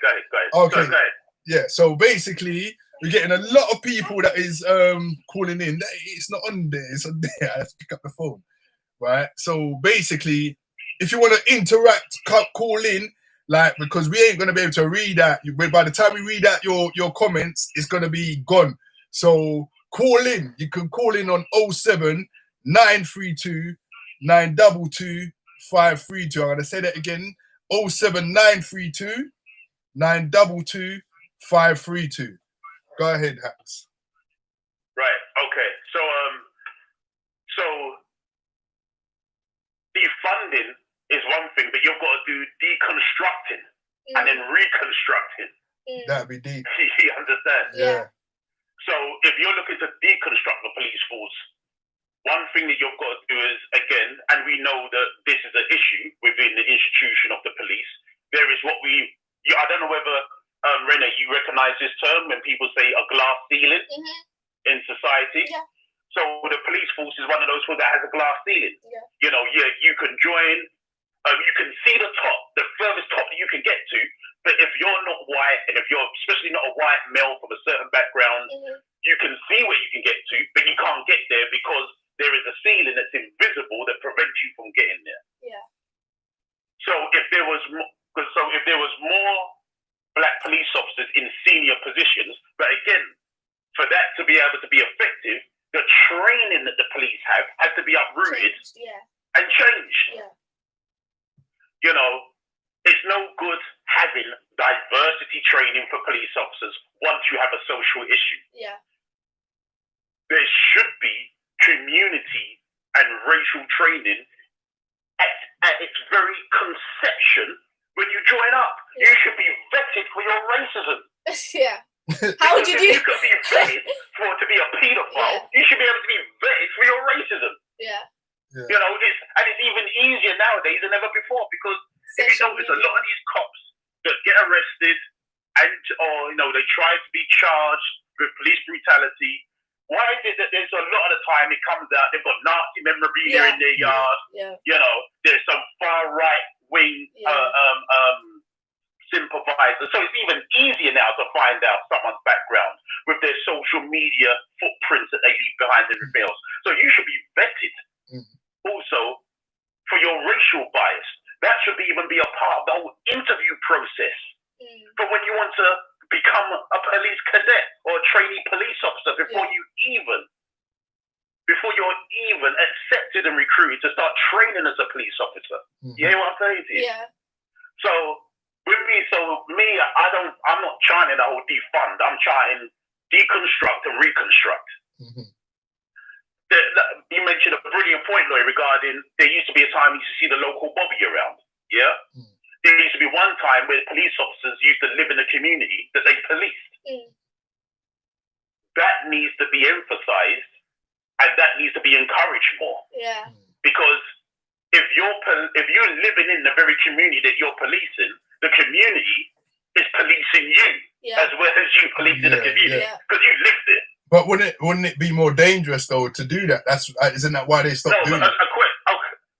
Okay. Go ahead. Yeah, so basically, we're getting a lot of people that is calling in. It's not on there, it's on there. I have to pick up the phone. Right? So basically, if you want to interact, call in, like, because we ain't going to be able to read out. By the time we read out your comments, it's going to be gone. So call in. You can call in on 07 932 922 532. I'm going to say that again. 07 932 922 532. Go ahead, Hax. Right. Okay. So defunding is one thing, but you've got to do deconstructing and then reconstructing. That'd be deep. You understand? Yeah. So if you're looking to deconstruct the police force, one thing that you've got to do is, again, and we know that this is an issue within the institution of the police, there is what I don't know whether, Rena, you recognize this term when people say a glass ceiling in society? Yeah. So the police force is one of those that has a glass ceiling. Yeah. You know, you can join, you can see the top, the furthest top that you can get to, but if you're not white, and if you're especially not a white male from a certain background, you can see where you can get to, but you can't get there because there is a ceiling that's invisible that prevents you from getting there. Yeah. So if there was more black police officers in senior positions, but again, for that to be able to be effective, the training that the police have has to be uprooted and changed. Yeah. You know, it's no good having diversity training for police officers once you have a social issue. Yeah. There should be community and racial training at its very conception when you join up. You should be vetted for your racism. Yeah. How would you do? You could be vetted to be a paedophile. You should be able to be vetted for your racism. Yeah. You know, it's even easier nowadays than ever before because if you notice, a lot of these cops that get arrested or they try to be charged with police brutality. Why is it that there's a lot of the time it comes out they've got Nazi memorabilia in their yard? Yeah. You know, there's some far right wing sympathizer. So it's even easier now to find out someone's background with their social media footprints that they leave behind everything else. So you should be vetted also for your racial bias. That should even be a part of the whole interview process for when you want to become a police cadet or a trainee police officer before you're even accepted and recruited to start training as a police officer. You hear what I'm saying to you? Yeah. So I'm not trying the whole defund. I'm trying deconstruct and reconstruct. You mentioned a brilliant point, Lloyd, regarding there used to be a time you used to see the local Bobby around. Yeah? There used to be one time where police officers used to live in a community that they policed. That needs to be emphasized and that needs to be encouraged more. Yeah. Because if you're living in the very community that you're policing, the community is policing you as well as you policing the community because you live there. But wouldn't it be more dangerous though to do that? Isn't that why they stopped doing it?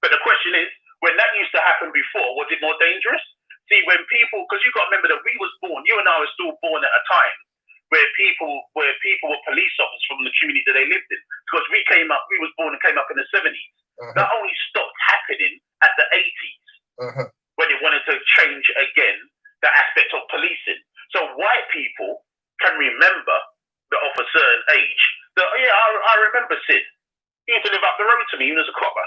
But the question is, when that used to happen before, was it more dangerous? See, when people, because you got to remember that we was born, you and I were still born at a time where people were police officers from the community that they lived in. Because we was born and came up in the 70s. That only stopped happening at the 80s when they wanted to change again the aspect of policing. So white people can remember that of a certain age that, I remember Sid. He used to live up the road to me. He was a copper.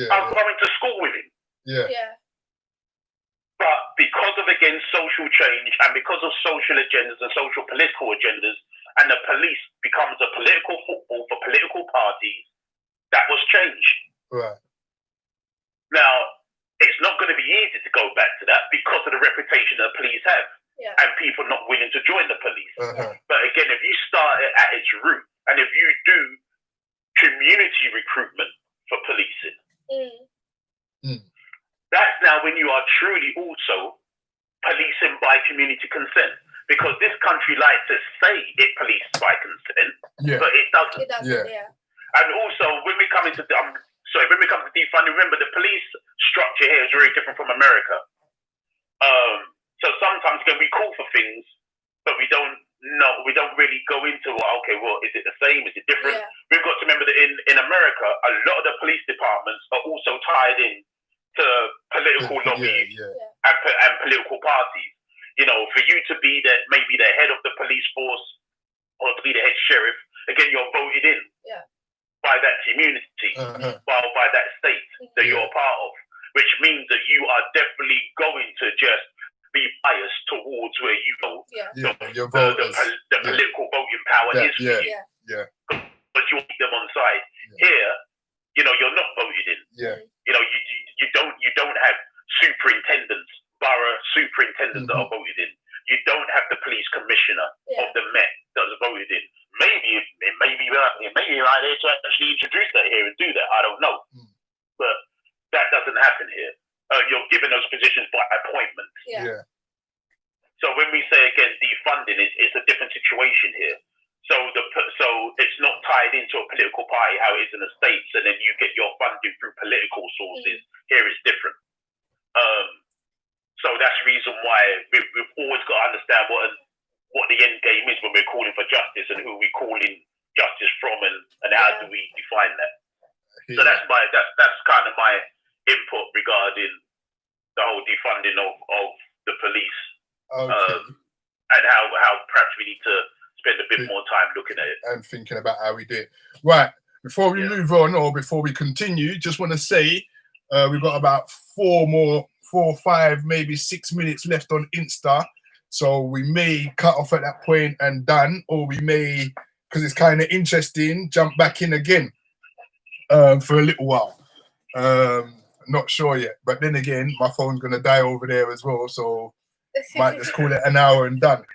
I went to school with him. Yeah. But because of, again, social change and because of social agendas and social political agendas, and the police becomes a political football for political parties, that was changed. Right. Now, it's not going to be easy to go back to that because of the reputation that police have and people not willing to join the police. But again, if you start it at its root and if you do community recruitment for policing. That's now when you are truly also policing by community consent. Because this country likes to say it polices by consent, but it doesn't. And also, when we come into defunding, remember the police structure here is very different from America. So sometimes when we call for things, but we don't really go into, okay, well, is it the same? Is it different? We've got to remember that in America, a lot of the police departments are also tied in to political lobbies and political parties. You know, for you to be maybe the head of the police force or to be the head sheriff, again, you're voted in by that community, by that state that you're a part of, which means that you are definitely going to just be biased towards where you know the political voting power is for you. But you want them on side. Here, you know, you're not voted in. You know, you don't have superintendents, borough superintendents that are voted in. You don't have the police commissioner of the Met that was voted in. Maybe right there to actually introduce that here and do that. I don't know, but that doesn't happen here. You're given those positions by appointment. So when we say again defunding, it's a different situation here. So it's not tied into a political party how it is in the States, and then you get your funding through political sources. Here it's different. So that's the reason why we've always got to understand what the end game is when we're calling for justice and who we're calling justice from, and how do we define that. So that's kind of my input regarding the whole defunding of the police, and how perhaps we need to spend a bit more time looking at it and thinking about how we do it. Right, before we move on or before we continue, just want to say we've got about 4, 5, maybe 6 minutes left on Insta. So we may cut off at that point and done, or we may, because it's kind of interesting, jump back in again for a little while. Not sure yet, but then again, my phone's gonna die over there as well, so might just call it an hour and done.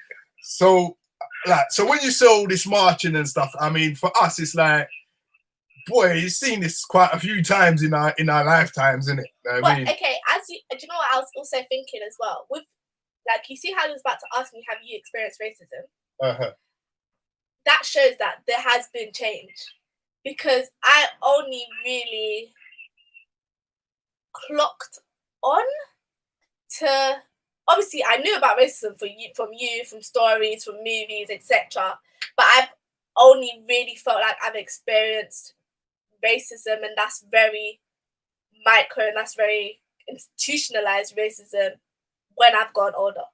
So when you say all this marching and stuff, I mean, for us, it's like, boy, you've seen this quite a few times in our lifetimes, isn't it? Okay, do you know what I was also thinking as well? With, like, you see how I was about to ask me, have you experienced racism? That shows that there has been change, because I only really clocked on to, obviously I knew about racism from stories, from movies, etc. But I've only really felt like I've experienced racism, and that's very micro and that's very institutionalized racism when I've gone older.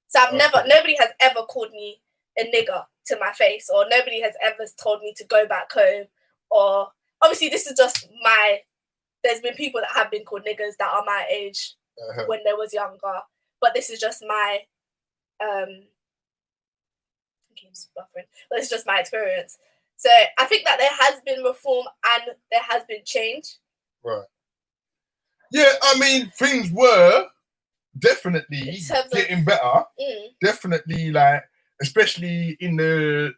So nobody has ever called me a nigger to my face, or nobody has ever told me to go back home, or obviously this is just there's been people that have been called niggers that are my age when they was younger, but this is just my it's just my experience. So I think that there has been reform and there has been change. Right. Yeah, I mean, things were definitely getting better. Definitely, like, especially in the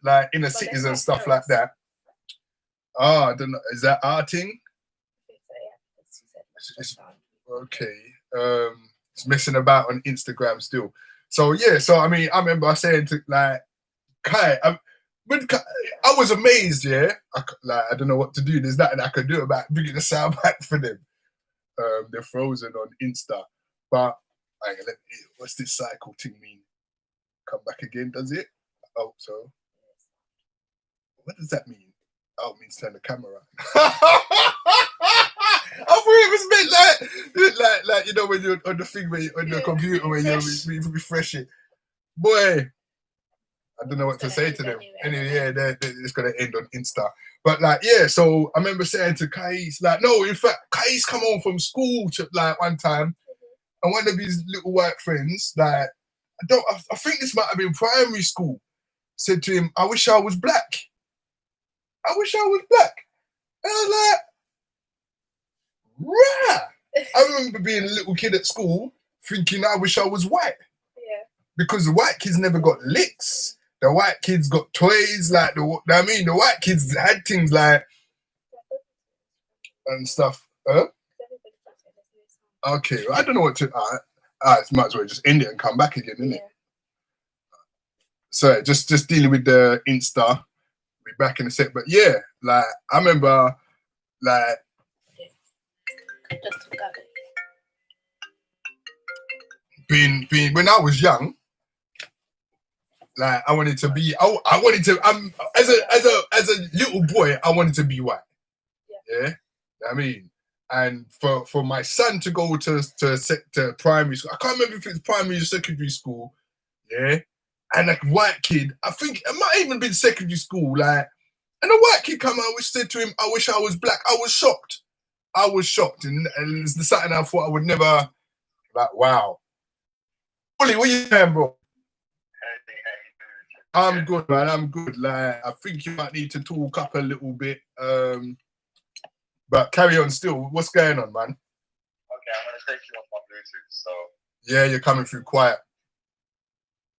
cities and stuff like that. I don't know. Is that our thing? It's, okay. It's messing about on Instagram still. So yeah. So I mean, I remember saying to like Kai, I was amazed. Yeah. I don't know what to do. There's nothing I could do about bringing the sound back for them. They're frozen on Insta. But what's this cycle thing mean? Come back again, does it? Oh, so what does that mean? Oh, it means turn the camera on. I thought it was meant like you know, when you're on the thing where you're on the computer when you're refreshing. Boy, I don't know what to say to them. Anyway, yeah, it's gonna end on Insta. But like, yeah, so I remember saying to Kais, like, no, in fact, Kais come home from school to like one time, and one of his little white friends, like, I think this might have been primary school, said to him, I wish I was black. I wish I was black. And I was like, rah! I remember being a little kid at school thinking I wish I was white. Yeah. Because the white kids never got licks. The white kids got toys, like the white kids had things like and stuff. Huh? Okay, I don't know what to. It's might as well just end it and come back again, isn't it? So just dealing with the Insta. Be back in a sec, but yeah, like I remember, like being when I was young. Like I wanted to be. I wanted to. As a little boy, I wanted to be white. Yeah, I mean, and for my son to go to primary school, I can't remember if it's primary or secondary school. Yeah, and a white kid, I think it might even been secondary school. Like, and a white kid come out which said to him, "I wish I was black." I was shocked. And it's something I thought I would never. Like, wow. Ollie, what you saying, bro? I'm good, man. I'm good. Like, I think you might need to talk up a little bit. But carry on still. What's going on, man? Okay, I'm gonna take you off my Bluetooth. So yeah, you're coming through quiet.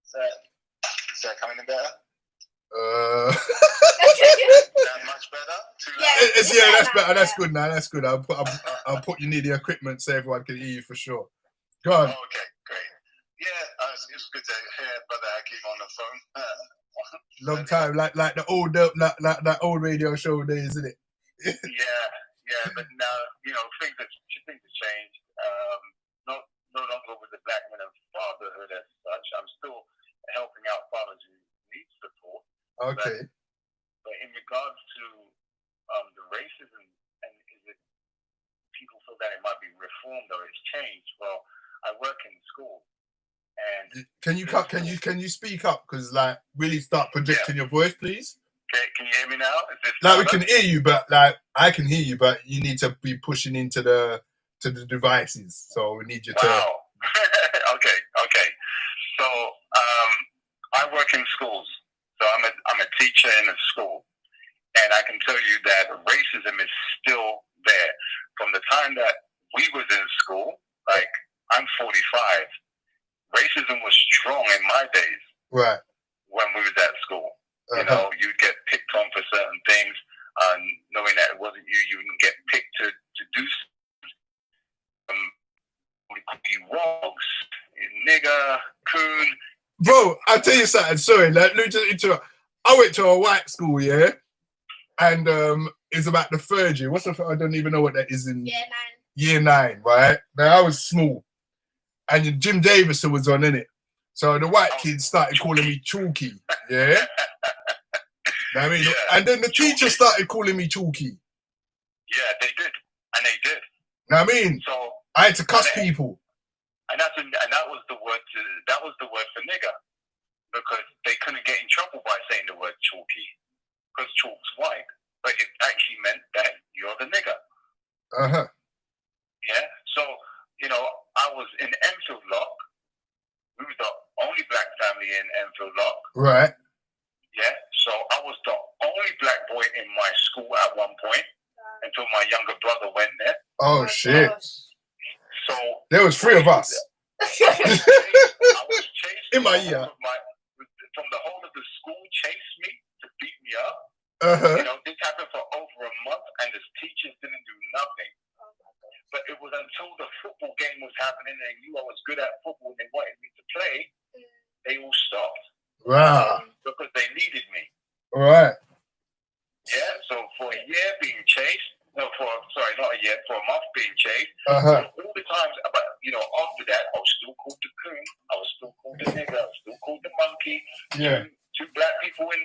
Is that coming in better? Is that much better? Yeah, that's better. That's good now. That's good. I'll put you near the equipment so everyone can hear you for sure. Go on. Okay, great. Yeah, it's good to hear Brother Hakeem on the phone. Long time, like that old radio show days, isn't it? yeah, but now things have changed. No longer with the black men of fatherhood as such. I'm still helping out fathers who need support. Okay. But in regards to the racism, and is it people feel that it might be reformed or it's changed? Well, I work in school, and can you speak up? Because like really start projecting your voice, please. Okay, can you hear me now? Like we can hear you, but like I can hear you, but you need to be pushing into the devices. So we need you to. Wow. Okay. So I work in schools. So I'm a teacher in a school, and I can tell you that racism is still there. From the time that we was in school, like I'm 45, racism was strong in my days. Right. When we was at school. You'd get picked on for certain things, knowing that it wasn't you, you wouldn't get picked to do you wogs, nigger, coon. Bro, I'll tell you something. Sorry, let me just interrupt. I went to a white school, yeah, and it's about the third year. I don't even know what that is in year 9, right? Now I was small, and Jim Davison was on in it. So the white kids started calling me Chalky, yeah. I mean, and then the teacher started calling me Chalky. Yeah, they did, and they did. Know what I mean? So I had to cuss people. And that was the word for nigger, because they couldn't get in trouble by saying the word chalky, because chalk's white, but it actually meant that you're the nigger. Yeah. So I was in Enfield Lock. We was the only black family in Enfield Lock. Right. Yeah. So I was the only black boy in my school at one point until my younger brother went there. Oh shit. So there was 3 of us. I was chased in my ear. From the whole of the school chased me to beat me up. This happened for over a month, and the teachers didn't do nothing. But it was until the football game was happening and they knew I was good at football and they wanted me to play, they all stopped. Wow. Because they needed me. All right. Yeah, so for a year being chased, not a year, for a month being chased, so all the times, after that, I was still called the coon, I was still called the nigger, I was still called the monkey. Yeah. Two black people in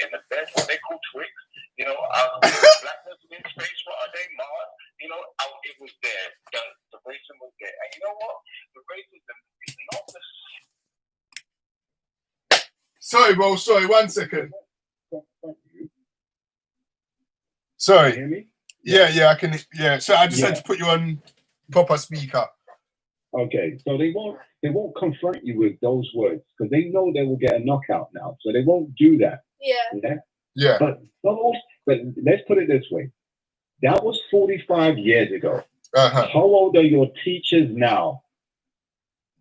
the bed, what they call twigs. Blackness in space, what are they, Mars? It was there. The racism was there. And you know what? The racism is not the... Sorry, bro. Sorry, 1 second. Sorry. Can you hear me? Yeah, I can. Yeah, so I just had to put you on proper speaker. Okay, so they won't confront you with those words because they know they will get a knockout now, so they won't do that. Yeah. But let's put it this way: that was 45 years ago. How old are your teachers now?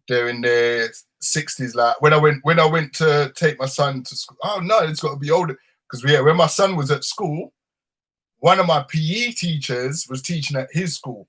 They're in their 60s. Like when I went to take my son to school. Oh no, it's got to be older because when my son was at school. one of my PE teachers was teaching at his school.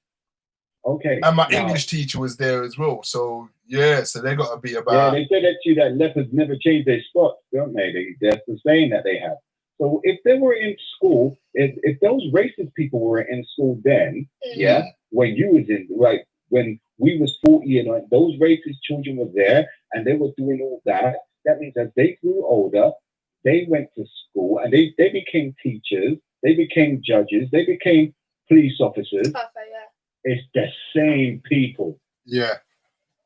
Okay. And my English teacher was there as well. So yeah, so they got to be about. Yeah, they say that too, that leopards never change their spots, don't they? That's the saying that they have. So if they were in school, if those racist people were in school then, yeah, when you was in, like when we was 40 and those racist children were there and they were doing all that, that means that they grew older, they went to school and they became teachers, they became judges, they became police officers. It's the same people. Yeah.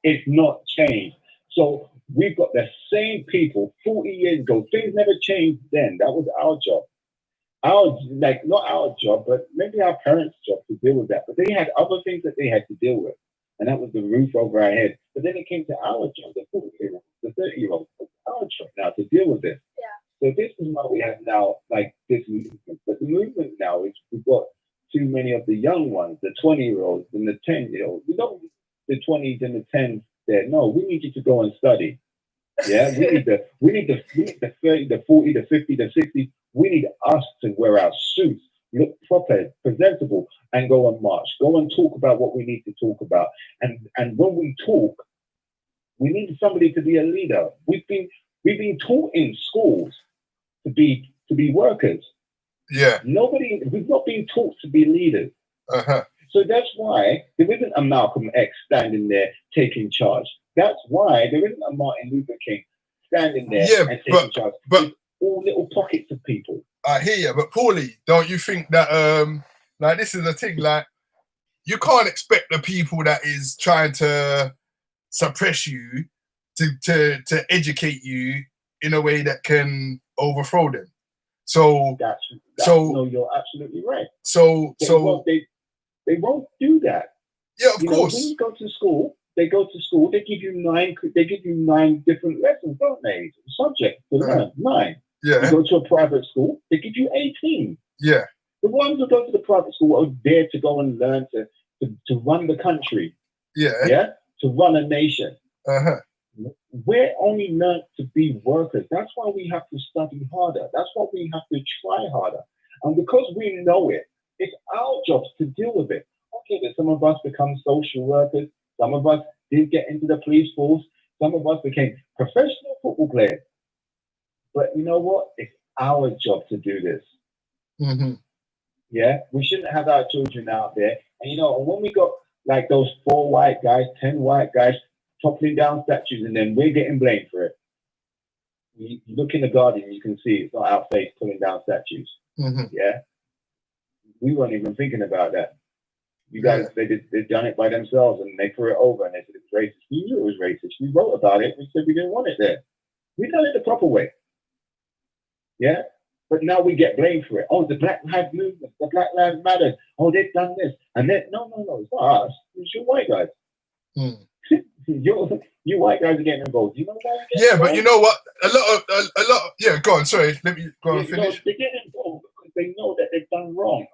It's not changed. So we've got the same people 40 years ago. Things never changed then. That was our job. Not our job, but maybe our parents' job to deal with that. But they had other things that they had to deal with. And that was the roof over our head. But then it came to our job, the 40-year-old, the 30-year-old. It's our job now to deal with this. Yeah. So this is what we have now, like this movement. But the movement now is we've got too many of the young ones, the 20-year-olds and the 10-year-olds. We don't need the 20s and the 10s there. No, we need you to go and study. Yeah, we need the 30, the 40, the 50, the 60. We need us to wear our suits, look proper, presentable, and go and march. Go and talk about what we need to talk about. And when we talk, we need somebody to be a leader. We've been taught in schools to be workers. Yeah. We've not been taught to be leaders. So that's why there isn't a Malcolm X standing there taking charge. That's why there isn't a Martin Luther King standing there and taking charge. But all little pockets of people. I hear you, but Paulie, don't you think that like this is the thing, like you can't expect the people that is trying to suppress you to educate you in a way that can overthrow them. So no, you're absolutely right. They won't do that. Yeah, of course. When you go to school, they give you 9 different lessons, don't they? Subjects to learn, 9. Yeah. You go to a private school, they give you 18. Yeah. The ones who go to the private school are there to go and learn to run the country. Yeah. Yeah. To run a nation. We're only meant to be workers. That's why we have to study harder. That's why we have to try harder. And because we know it, it's our jobs to deal with it. Okay, but some of us become social workers. Some of us did get into the police force. Some of us became professional football players. But you know what? It's our job to do this. Yeah, we shouldn't have our children out there. And when we got like those 4 white guys, 10 white guys toppling down statues, and then we're getting blamed for it. You look in the garden, you can see it's not our face pulling down statues. Yeah, we weren't even thinking about that. You guys, they've done it by themselves, and they threw it over, and they said it's racist. We knew it was racist. We wrote about it. We said we didn't want it there. We done it the proper way. Yeah, but now we get blamed for it. Oh, the Black Lives Movement, the Black Lives Matter. Oh, they've done this, and then no, it's not us. It's your white guys. You white guys are getting involved. You know why? But you know what? A lot. Yeah, go on. Sorry, let me go and finish. They get involved because they know that they've done wrong.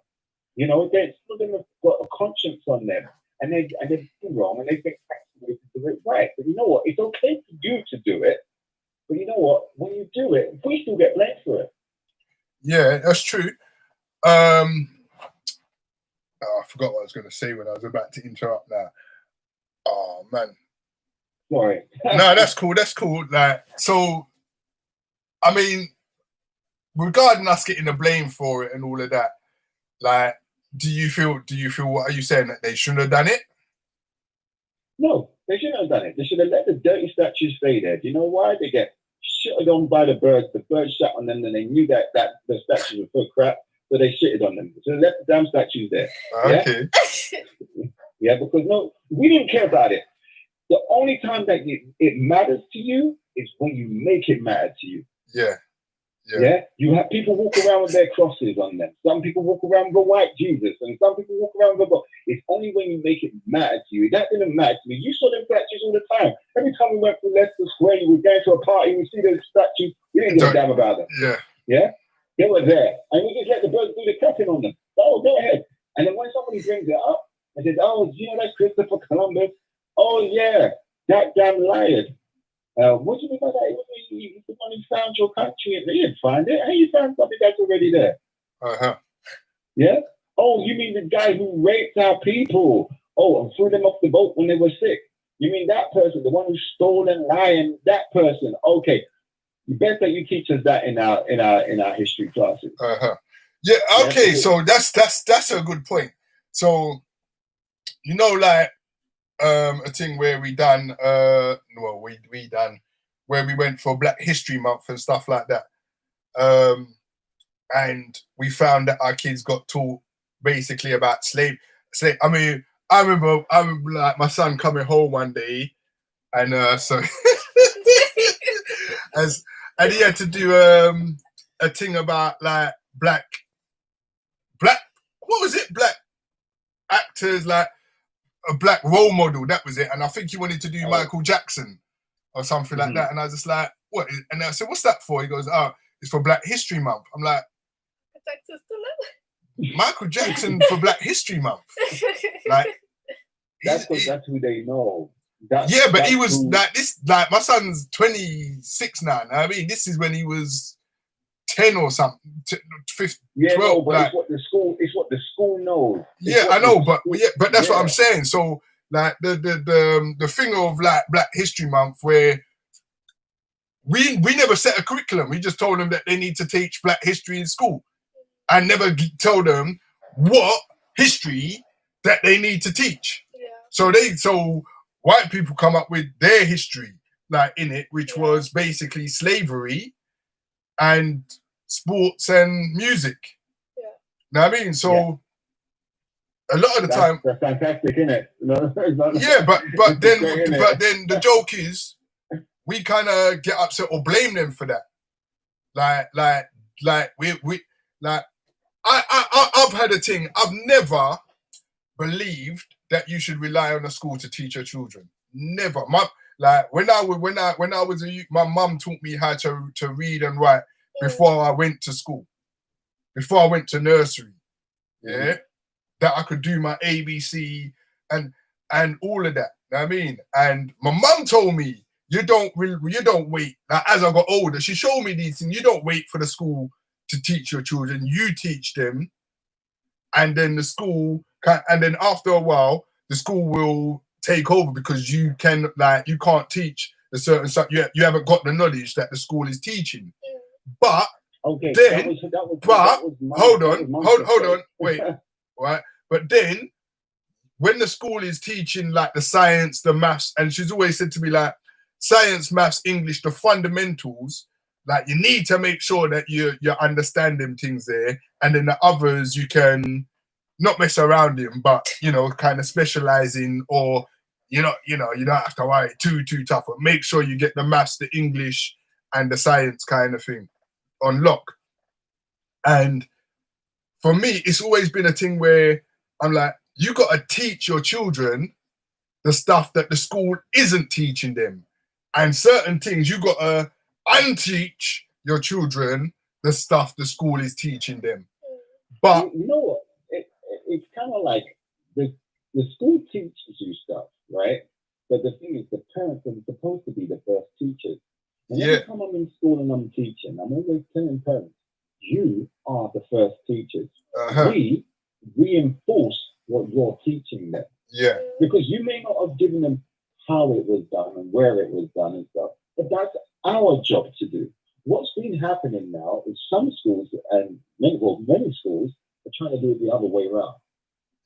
Some of them have got a conscience on them, and they've done wrong, and they think that's the way to do it right. But you know what? It's okay for you to do it, but you know what? When you do it, we still get blamed for it. Yeah, that's true. I forgot what I was going to say when I was about to interrupt now. Oh man. Sorry. No, that's cool. That's cool. Like, so, I mean, regarding us getting the blame for it and all of that, like, do you feel? What are you saying, that they shouldn't have done it? No, they shouldn't have done it. They should have let the dirty statues stay there. Do you know why? They get shitted on by the birds. The birds shot on them, and they knew that the statues were full of crap, so they shitted on them. So they left the damn statues there. Okay. Yeah, because we didn't care about it. The only time that it matters to you is when you make it matter to you. Yeah. You have people walk around with their crosses on them. Some people walk around with a white Jesus, and some people walk around with a book. It's only when you make it matter to you. That didn't matter to me. You saw them statues all the time. Every time we went to Leicester Square, we were going to a party, we see those statues. We didn't give a damn about them. Yeah. They were there, and we just let the birds do the cracking on them. Oh, go ahead. And then when somebody brings it up and says, "Oh, that's Christopher Columbus." Oh yeah, that damn Laywer. What do you mean by that? He's the one who found your country. He didn't find it. How you found something that's already there? Yeah. Oh, you mean the guy who raped our people? Oh, and threw them off the boat when they were sick. You mean that person, the one who stole and lied, that person? Okay. Best that you teach us that in our history classes. Yeah. Okay. So that's a good point. So, you know, like a thing where we done we done where we went for Black History Month and stuff like that. And we found that our kids got taught basically about slave. I mean, I remember like my son coming home one day, and and he had to do a thing about like black. What was it? Black actors, like a black role model. That was it. And I think he wanted to do Michael Jackson or something like that. And I was just like, what? And I said, what's that for? He goes, oh, it's for Black History Month. I'm like, Michael Jackson for Black History Month. Like, that's who they know. But he was like this. Like my son's 26 now. I mean, this is when he was 10 or something. 12. No, but like, it's what the school knows. I know, but that's what I'm saying. So like the thing of like Black History Month, where we never set a curriculum. We just told them that they need to teach Black history in school. I never told them what history that they need to teach. Yeah. So white people come up with their history, like in it, which was basically slavery and sports and music. Yeah. Know what I mean? So a lot of the time, that's fantastic, isn't it? but then the joke is we kind of get upset or blame them for that. I've had a thing. I've never believed that you should rely on a school to teach your children. Never. When I was a youth, my mum taught me how to read and write before I went to school, before I went to nursery. Yeah, that I could do my ABC and all of that. You know what I mean? And my mum told me you don't wait. Like, as I got older, she showed me these things. You don't wait for the school to teach your children. You teach them, and then the school and then after a while the school will take over because you can't teach a certain stuff. You haven't got the knowledge that the school is teaching. But then hold on, wait, right? But then when the school is teaching like the science, the maths, and she's always said to me like science, maths, English, the fundamentals. Like you need to make sure that you understand them things there, and then the others you can not mess around in, but kind of specialize in, or you don't have to worry too tough. But make sure you get the maths, the English, and the science kind of thing on lock. And for me, it's always been a thing where I'm like, you got to teach your children the stuff that the school isn't teaching them, and certain things you got to unteach your children the stuff the school is teaching them. But you know what? It's kind of like the school teaches you stuff, right? But the thing is, the parents are supposed to be the first teachers. And every time I'm in school and I'm teaching, I'm always telling parents, you are the first teachers. We reinforce what you're teaching them. Yeah. Because you may not have given them how it was done and where it was done and stuff, but that's our job to do. What's been happening now is some schools and many schools are trying to do it the other way around.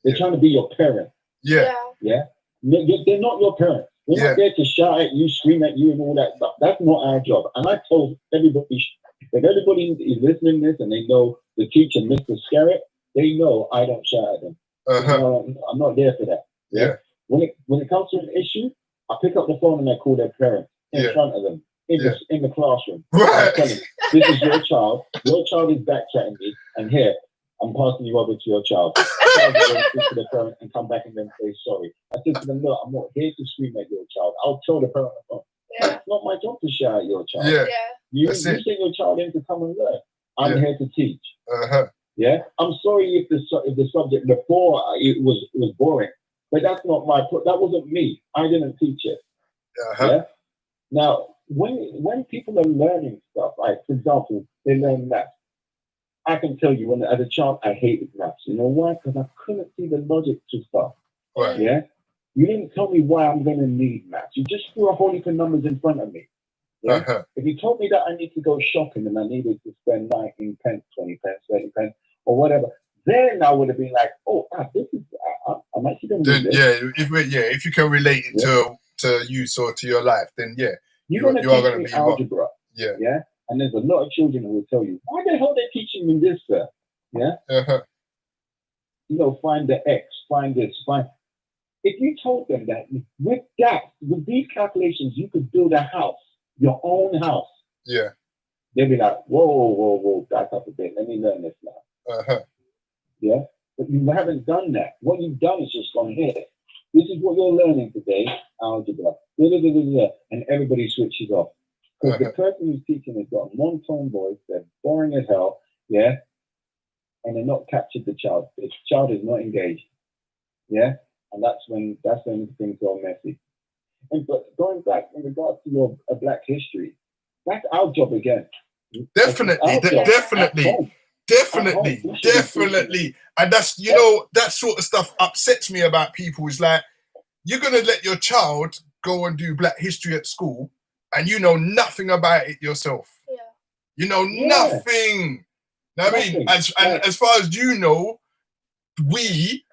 They're trying to be your parent. Yeah. They're not your parents. They're not there to shout at you, scream at you, and all that stuff. That's not our job. And I told everybody, if everybody is listening to this and they know the teacher, Mr. Scarrett, they know I don't shout at them. I'm not there for that. Yeah. When it comes to an issue, I pick up the phone and I call their parents in front of them in the classroom. Right. I tell them, this is your child. Your child is backchatting me, and here I'm passing you over to your child. I to the parent and come back and then say sorry. I said to them, look, I'm not here to scream at your child. I'll tell the parent on the phone. It's not my job to shout at your child. You send your child in to come and learn. I'm here to teach. Yeah. I'm sorry if the subject before it was boring, but that's not that wasn't me. I didn't teach it. Yeah. Now, when people are learning stuff, like for example, they learn math. I can tell you, when as a child, I hated maths. You know why? Because I couldn't see the logic to stuff. Right. Yeah? You didn't tell me why I'm going to need maths. You just threw a whole heap of numbers in front of me. Yeah? If you told me that I need to go shopping and I needed to spend 19 pence, 20 pence, 30 pence, or whatever, then I would have been like, oh, this is, I'm actually going to do this. If you can relate it to you or to your life, then you are going to be algebra. Yeah. Yeah? And there's a lot of children who will tell you, why the hell are they teaching me this, sir? Yeah? You know, find the X, find this, find. If you told them that with these calculations, you could build a house, your own house. Yeah. They'll be like, whoa, back up a bit. Let me learn this now. Yeah? But you haven't done that. What you've done is just gone here. This is what you're learning today, algebra. And everybody switches off. Because the person who's teaching has got a monotone voice, they're boring as hell, yeah? And they're not captured the child. The child is not engaged. Yeah? And that's when things go messy. But going back in regards to your Black history, that's our job again. Definitely. And that's, that sort of stuff upsets me about people. Is like, you're going to let your child go and do Black history at school and you know nothing about it yourself. Yeah. You know nothing. I mean, as far as you know, we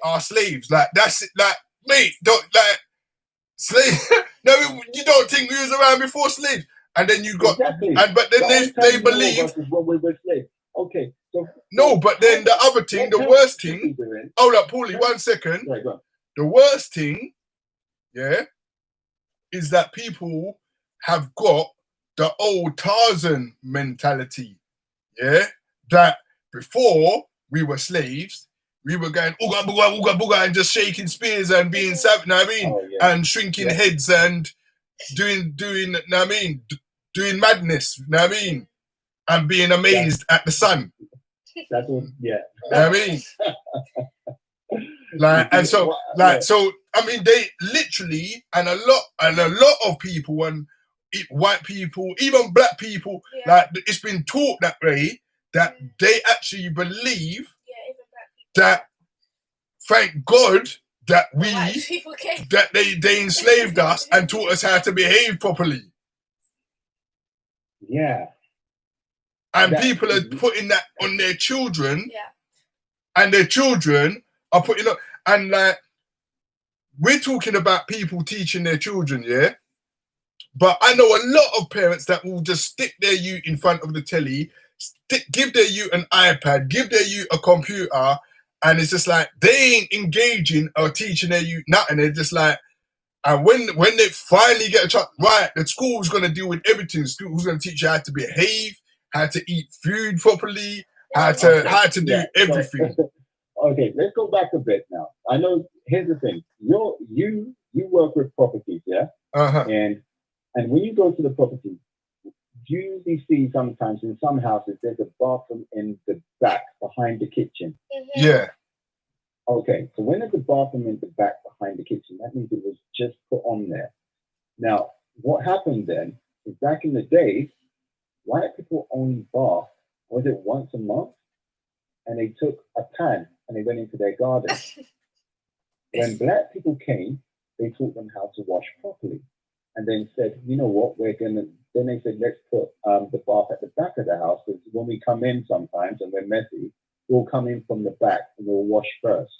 are slaves. Like, that's it. Like, mate, slave. No, you don't think we was around before slaves? And then you got, but then they believe. When we were slaves. Okay. So no, but then the other thing, the worst thing. Hold up, Paulie, 1 second. Right, go. The worst thing, is that people have got the old Tarzan mentality. Yeah, that before we were slaves, we were going ooga booga ooga booga and just shaking spears and being savage. Know what I mean? And shrinking heads and doing. Know what I mean? Doing madness. Know what I mean? And being amazed at the sun. That's what. Yeah. Know what I mean? So I mean, they literally, and a lot of people, and white people, even Black people, like, it's been taught that way, that they actually believe that, thank God that they enslaved us and taught us how to behave properly. Yeah. And people are putting that on their children, and their children are putting up, and like, we're talking about people teaching their children, but I know a lot of parents that will just stick their youth in front of the telly, give their youth an iPad, give their youth a computer, and it's just like they ain't engaging or teaching their youth nothing. They're just like, and when they finally get a chance, right, the school's gonna deal with everything. The school's gonna teach you how to behave, how to eat food properly, how to do everything. Okay, let's go back a bit now. I know. Here's the thing: you work with properties, and when you go to the property, you usually see sometimes in some houses there's a bathroom in the back behind the kitchen. Yeah. Okay, so when there's a bathroom in the back behind the kitchen, that means it was just put on there. Now, what happened then is, back in the days, white people only bath, was it once a month? And they took a pan and they went into their garden. When Black people came, they taught them how to wash properly. And then said, you know what, then they said, let's put the bath at the back of the house, because when we come in sometimes and we're messy, we'll come in from the back and we'll wash first.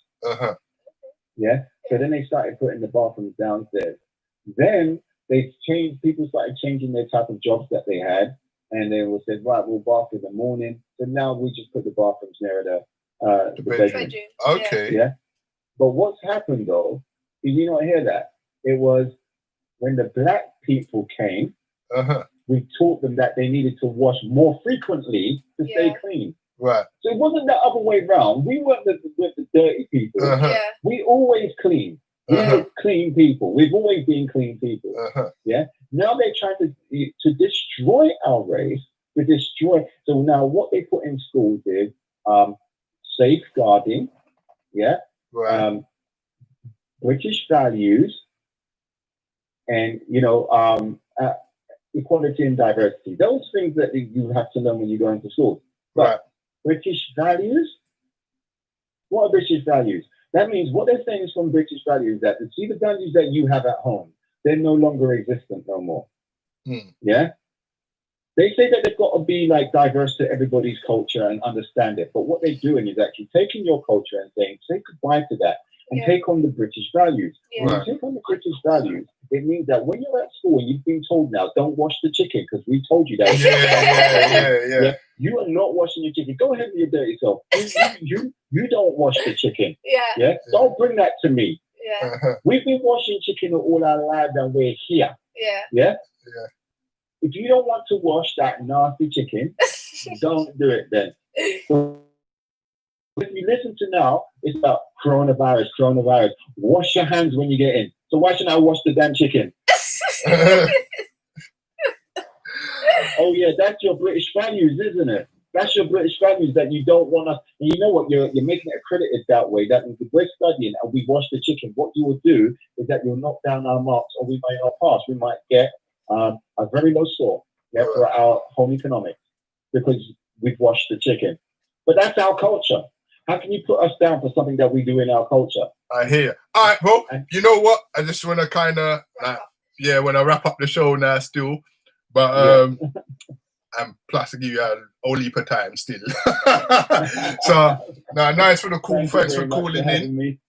Yeah? So then they started putting the bathrooms downstairs. Then people started changing their type of jobs that they had. And they will say, right, we'll bath in the morning. So now we just put the bathrooms near the bedroom. Okay. Yeah. But what's happened though, did you not hear that? It was when the Black people came, we taught them that they needed to wash more frequently to stay clean. Right. So it wasn't the other way around. We weren't the dirty people. We always clean. We're clean people. We've always been clean people. Yeah. Now they're trying to destroy our race. So now what they put in schools is safeguarding. Yeah. Right. British values, and equality and diversity. Those things that you have to learn when you go into school. But British values? What are British values? That means what they're saying is from British values that see the values that you have at home, they're no longer existent no more. Yeah? They say that they've got to be like diverse to everybody's culture and understand it. But what they're doing is actually taking your culture and saying, say goodbye to that and take on the British values. When you take on the British values, it means that when you're at school and you've been told now, don't wash the chicken because we told you that. Yeah. You are not washing your chicken. Go ahead with your dirty self. You don't wash the chicken. Yeah. Don't bring that to me. We've been washing chicken all our lives and we're here. Yeah. If you don't want to wash that nasty chicken, don't do it then. So if you listen to now, it's about coronavirus. Wash your hands when you get in. So why shouldn't I wash the damn chicken? Oh yeah, that's your British values, isn't it? That's your British values that you don't want us. And you know what? You're making it accredited that way. That if we're studying and we wash the chicken, what you will do is that you'll knock down our marks, or we might not pass. We might get a very low score for our home economics because we've washed the chicken. But that's our culture. How can you put us down for something that we do in our culture? I hear. All right, well, you know what? I just want to kind of, when I wrap up the show now still. But, and plus I give you a whole heap of time still. So, nice for the call. Thanks for calling in. Me.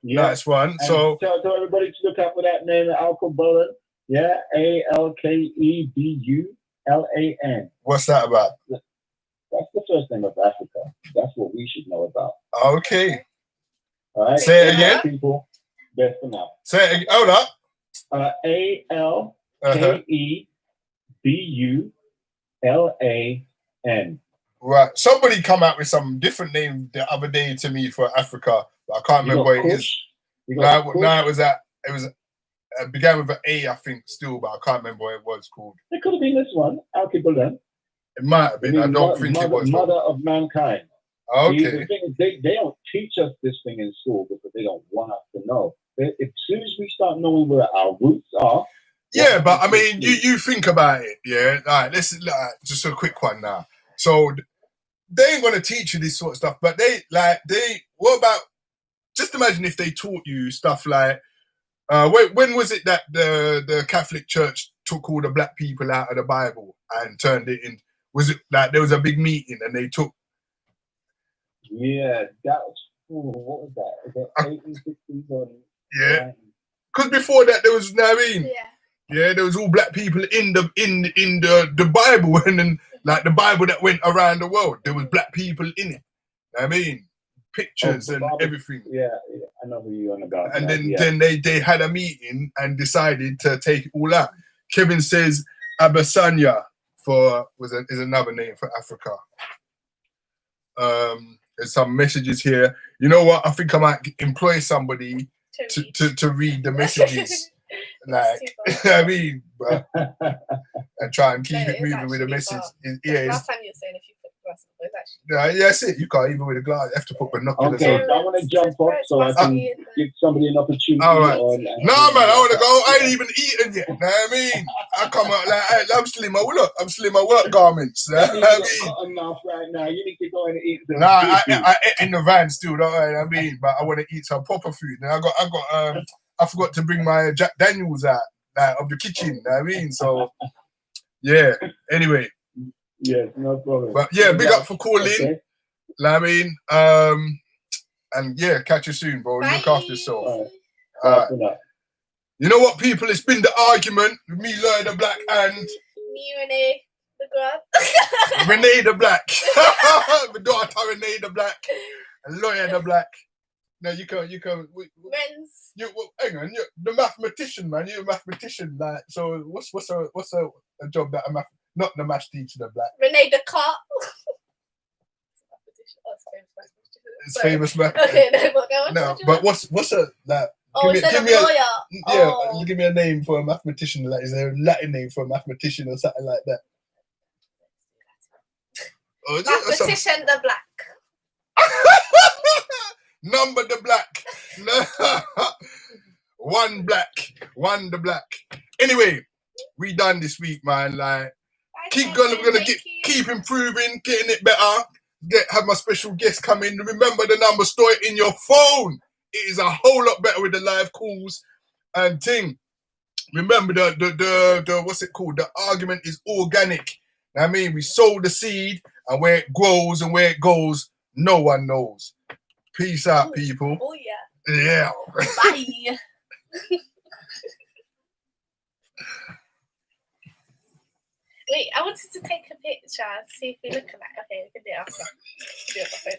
Nice one. And so, tell everybody to look out for that name, Alkebulan. Yeah, Alkebulan. What's that about? That's the first name of Africa. That's what we should know about. Okay. All right. Say it again. People, best for now. Say it again. Hold up. Alkebulan. Right. Somebody come out with some different name the other day to me for Africa, but I can't remember what it is. No, it was it began with an A, I think, still, but I can't remember what it was called. It could have been this one, Alkebulan. It might have been. I don't think it was. Mother of mankind. Okay. See, the thing is, they don't teach us this thing in school because they don't want us to know. As soon as we start knowing where our roots are. Yeah, but I mean, you think about it, yeah? All right, let's just a quick one now. So they ain't gonna teach you this sort of stuff, but what about? Just imagine if they taught you stuff like, when was it that the Catholic Church took all the black people out of the Bible and turned it in? Was it like there was a big meeting and they took? Yeah, that was what was that? Was that 1860s or? Yeah, because before that there was, you know what I mean? Yeah, there was all black people in the Bible, and then like the Bible that went around the world, there was black people in it. You know what I mean, pictures and everything. Yeah, I know who you're on about. And then they had a meeting and decided to take it all out. Kevin says Abyssinia is another name for Africa. There's some messages here. You know what? I think I might employ somebody to read the messages. Like, I mean, and try and keep it moving with the message. Last time you were saying if you put glasses on, it's actually. Yeah, that's it. You can't even with a glass. You have to put binoculars on. I want to jump off so I can give somebody an opportunity. All right. No, man, I want to go. I ain't even eaten yet. You know what I mean? I come out like, I'm still in my work garments. You know what I mean? Right now. You need to go and eat. I ate in the van still, don't I mean? But I want to eat some proper food. And I forgot to bring my Jack Daniels out of the kitchen. You know what I mean? So, yeah. Anyway. Yeah, no problem. But yeah, big up for calling. Okay. You know what I mean? And yeah, catch you soon, bro. Bye. Look after yourself. All right. You know what, people? It's been the argument with me, lawyerdablack, and me, Renee the Grab. Renee the Black. My daughter, Renee the Black, and lawyerdablack. No, you can. Friends. Hang on, you're the mathematician, man. You're a mathematician, like. So, what's a job that not the maths teacher, the black. Renee Descartes. It's famous math. Okay, no, but what's a like? Oh, give me a lawyer. Yeah, give me a name for a mathematician. Like, is there a Latin name for a mathematician or something like that? Mathematician the Black. Number the black. One the black. Anyway, we done this week, man. Like, keep going. We're gonna keep improving, getting it better. Have my special guest come in. Remember the number, store it in your phone. It is a whole lot better with the live calls and ting. Remember the what's it called? The argument is organic. I mean, we sow the seed, and where it grows and where it goes, no one knows. Peace out, people. Oh yeah. Yeah. Bye. Wait, I wanted to take a picture. See if we look at that. Okay, we can do it after. Do it after.